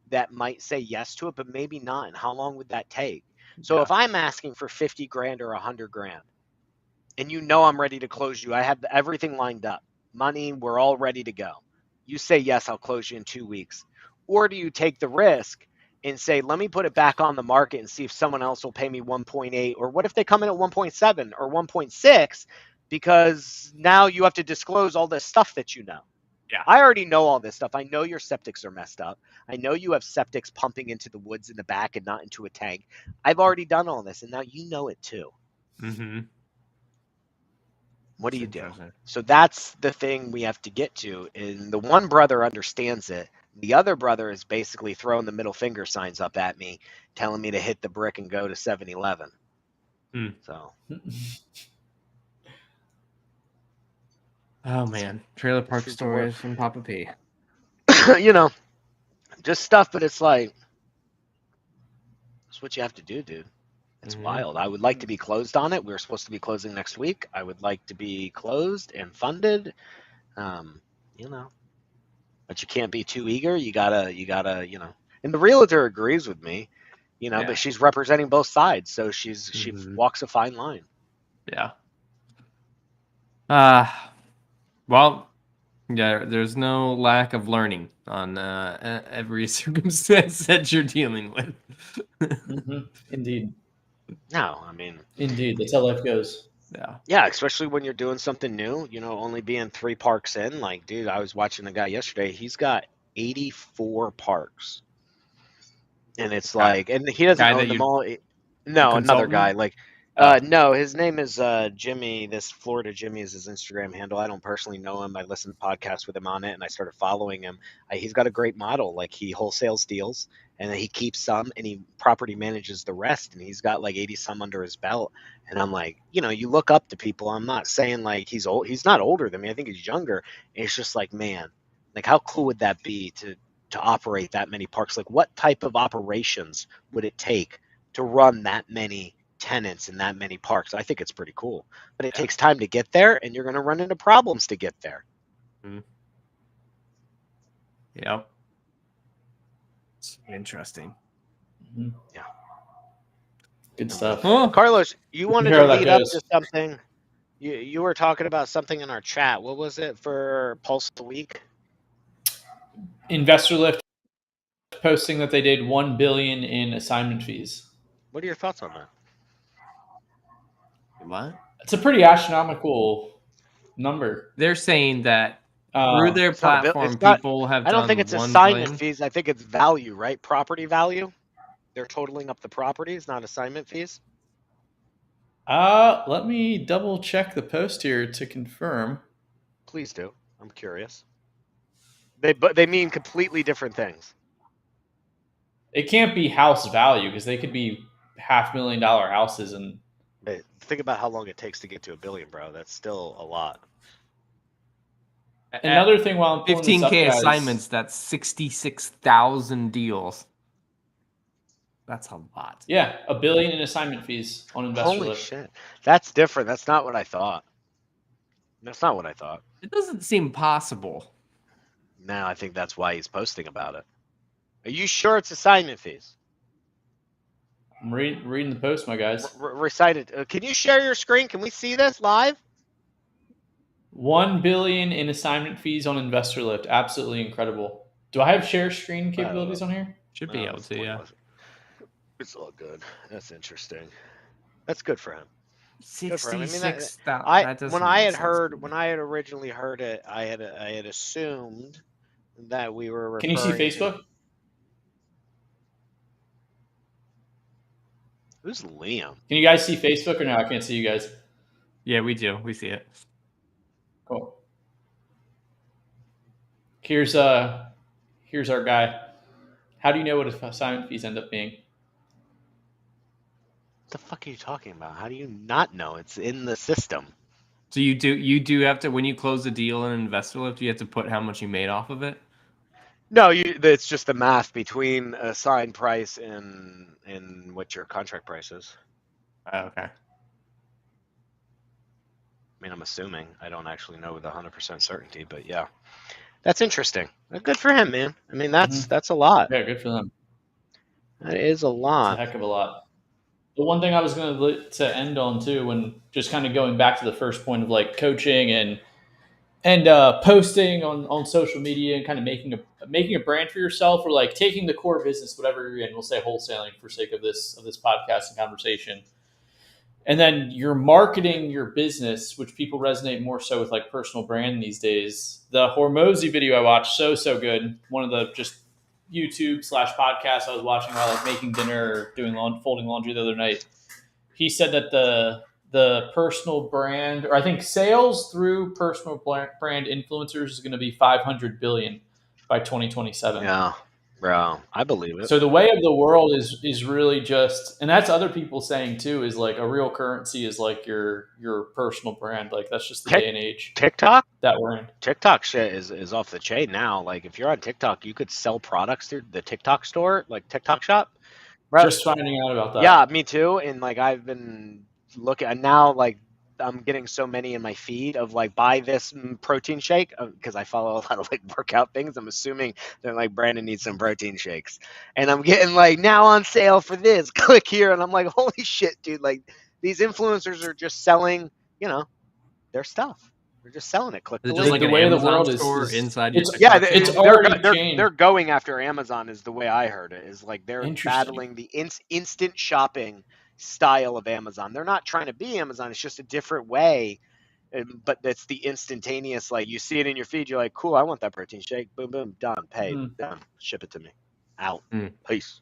that might say yes to it, but maybe not. And how long would that take? So if I'm asking for 50 grand or 100 grand, and you know I'm ready to close you, I have everything lined up, money, we're all ready to go. You say yes, I'll close you in 2 weeks. Or do you take the risk and say, let me put it back on the market and see if someone else will pay me 1.8, or what if they come in at 1.7 or 1.6, because now you have to disclose all this stuff that you know. Yeah. I already know all this stuff. I know your septics are messed up. I know you have septics pumping into the woods in the back and not into a tank. I've already done all this, and now you know it too. Mm-hmm. What do you do? So that's the thing we have to get to. And the one brother understands it. The other brother is basically throwing the middle finger signs up at me, telling me to hit the brick and go to 7-Eleven. So. Oh man, trailer park stories from Papa P. You know, just stuff, but it's like, that's what you have to do, dude. It's wild. I would like to be closed on it. We're supposed to be closing next week. I would like to be closed and funded. You know, but you can't be too eager. You gotta, you know. And the realtor agrees with me, you know, but she's representing both sides, so she walks a fine line. Yeah. Well, yeah. There's no lack of learning on every circumstance that you're dealing with. Indeed. No, I mean. Indeed, that's how life goes. Yeah. Yeah, especially when you're doing something new, you know, only being 3 parks in. Like, dude, I was watching a guy yesterday. He's got 84 parks. And it's like, and he doesn't own them all. No, another guy. Like, no, his name is Jimmy. This Florida Jimmy is his Instagram handle. I don't personally know him. I listened to podcasts with him on it, and I started following him. He's got a great model. Like, he wholesales deals, and then he keeps some, and he property manages the rest. And he's got like 80 some under his belt. And I'm like, you know, you look up to people. I'm not saying like he's old. He's not older than me. I think he's younger. And it's just like, man, like how cool would that be to operate that many parks? Like, what type of operations would it take to run that many tenants in that many parks? I think it's pretty cool, but it takes time to get there, and you're going to run into problems to get there. Yep. It's interesting. Yeah. Good stuff. Carlos, you wanted to lead up to something. You were talking about something in our chat. What was it for Pulse of the Week? InvestorLift posting that they did $1 billion in assignment fees. What are your thoughts on that? What? It's a pretty astronomical number. They're saying that through their platform, people have. I don't think it's assignment fees. I think it's value, right? Property value. They're totaling up the properties, not assignment fees. Let me double check the post here to confirm. Please do. I'm curious. They mean completely different things. It can't be house value because they could be $500,000 houses. And but think about how long it takes to get to $1 billion, bro. That's still a lot. Another thing, while I'm pulling 15K assignments, that's 66,000 deals. That's a lot. Yeah, $1 billion in assignment fees on InvestorLift. Holy shit, that's different. That's not what I thought. It doesn't seem possible. No, I think that's why he's posting about it. Are you sure it's assignment fees? I'm reading the post, my guys. Recite it. Can you share your screen? Can we see this live? $1 billion in assignment fees on InvestorLift. Absolutely incredible. Do I have share screen capabilities on here? Should be able to, yeah. It's all good. That's interesting. That's good for him. 66,000. When I had originally heard it, I had assumed that we were. Can you see Facebook? Who's Liam? Can you guys see Facebook or no? I can't see you guys. Yeah, we do. We see it. Cool. Here's our guy. How do you know what assignment fees end up being? What the fuck are you talking about? How do you not know? It's in the system. So you do have to, when you close a deal in InvestorLift, you have to put how much you made off of it? No, it's just the math between assigned price and what your contract price is. Okay. mean, I'm assuming. I don't actually know with 100% certainty, but yeah, that's interesting. Good for him, man. I mean, that's a lot. Yeah, good for them. That is a It's a lot. heck of a lot. The one thing I was going to end on too, when just kind of going back to the first point of like coaching and posting on social media and kind of making a brand for yourself, or like taking the core business, whatever you're in, we'll say wholesaling for sake of this podcast and conversation, and then you're marketing your business, which people resonate more so with like personal brand these days. The Hormozy video I watched, so good. One of the just YouTube/podcasts I was watching while like making dinner or doing folding laundry the other night. He said that the personal brand, or I think sales through personal brand influencers, is going to be 500 billion by 2027. Yeah, bro, I believe it. So the way of the world is really just, and that's other people saying too, is like a real currency is like your personal brand. Like that's just the day and age TikTok that we're in. TikTok shit is off the chain now. Like if you're on TikTok, you could sell products through the TikTok store, like TikTok shop. Bro, Just finding out about that. yeah, me too. And like I've been looking, and now like I'm getting so many in my feed of like buy this protein shake because I follow a lot of like workout things. I'm assuming they're like Brandon needs some protein shakes, and I'm getting like now on sale for this. Click here, and I'm like, holy shit, dude! Like these influencers are just selling, their stuff. They're just selling it. Click Is the it just link. like The an way the Amazon world is- store is- inside your it's- Yeah, TikTok it's channel? already they're going after Amazon is the way I heard it. Is like they're Interesting. battling the instant shopping style of Amazon. They're not trying to be Amazon. It's just a different way. But it's the instantaneous, like you see it in your feed, you're like, cool, I want that protein shake. Boom, boom, done, paid, done. Ship it to me. Out. Peace.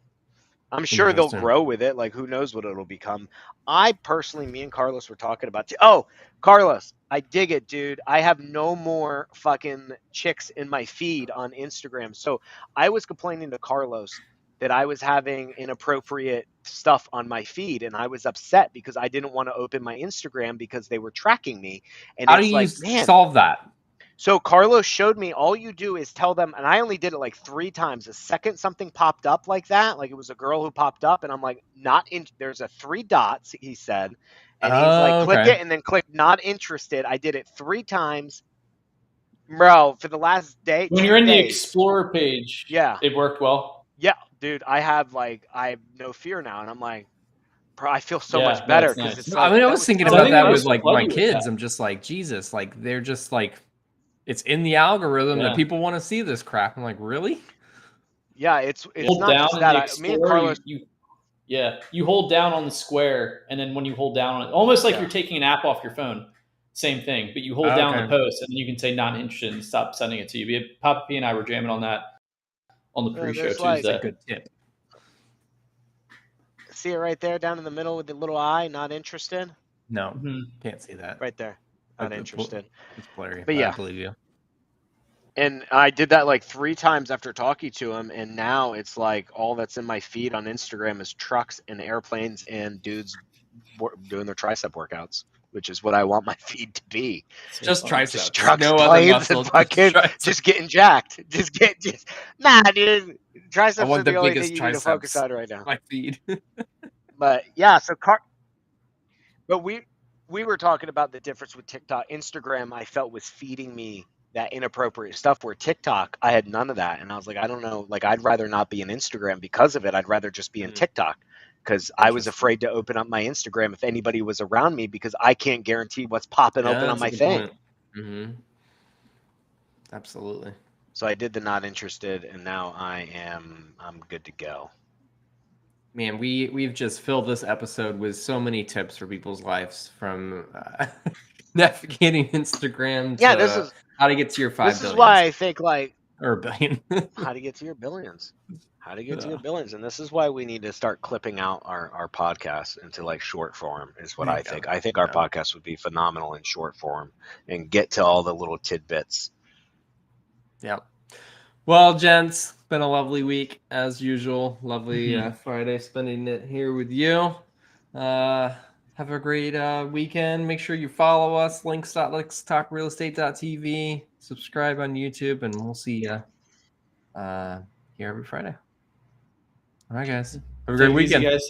I'm sure they'll Interesting. grow with it. Like, who knows what it'll become. I personally, me and Carlos were talking about. Oh, Carlos, I dig it, dude. I have no more fucking chicks in my feed on Instagram. So I was complaining to Carlos that I was having inappropriate stuff on my feed, and I was upset because I didn't want to open my Instagram because they were tracking me. And How do it's you like, man. solve that? So Carlos showed me, all you do is tell them, and I only did it like 3 times. The second something popped up like that, like it was a girl who popped up, and I'm like, there's a 3 dots, he said. And he's like, click it and then click not interested. I did it 3 times. Bro, for the last day. When you're in the Explorer page, yeah, it worked well. Yeah, dude, I have no fear now, and I'm like, bro, I feel so much better because it's. I Like, mean, I was thinking about that with like my kids. I'm just like, Jesus, like they're just like, it's in the algorithm that people want to see this crap. I'm like, really? Yeah, it's not just that. Me and Carlos. You hold down on the square, and then when you hold down on it, almost like you're taking an app off your phone. Same thing, but you hold down the post, and then you can say not interested and stop sending it to you. Papa P and I were jamming on that on the pre-show Tuesday. That's a good tip. See it right there down in the middle with the little eye, not interested? No, can't see that. Right there, not interested. It's blurry, but yeah, I believe you. And I did that like 3 times after talking to him, and now it's like all that's in my feed on Instagram is trucks and airplanes and dudes doing their tricep workouts, which is what I want my feed to be. Just triceps. Just trucks, no planes, other muscle, and fucking just getting jacked. Nah, dude. Triceps I want are the only biggest thing you need to focus on right now. My feed. But yeah, but we were talking about the difference with TikTok. Instagram, I felt, was feeding me that inappropriate stuff, where TikTok, I had none of that. And I was like, I don't know, like I'd rather not be in Instagram because of it. I'd rather just be in TikTok, because I was afraid to open up my Instagram if anybody was around me, because I can't guarantee what's popping open on my thing. Absolutely. So I did the not interested, and now I'm good to go. Man, we've just filled this episode with so many tips for people's lives, from navigating Instagram to this is how to get to your 5 billion. This is why I think or billion. how to get to your billions. How to get to your billions. And this is why we need to start clipping out our podcasts into like short form, is what I think. I think our podcast would be phenomenal in short form and get to all the little tidbits. Yeah. Well, gents, been a lovely week as usual. Lovely Friday spending it here with you. Have a great weekend. Make sure you follow us, links.letstalkrealestate.tv. Subscribe on YouTube, and we'll see you here every Friday. All right, guys. Have a great weekend. Guys.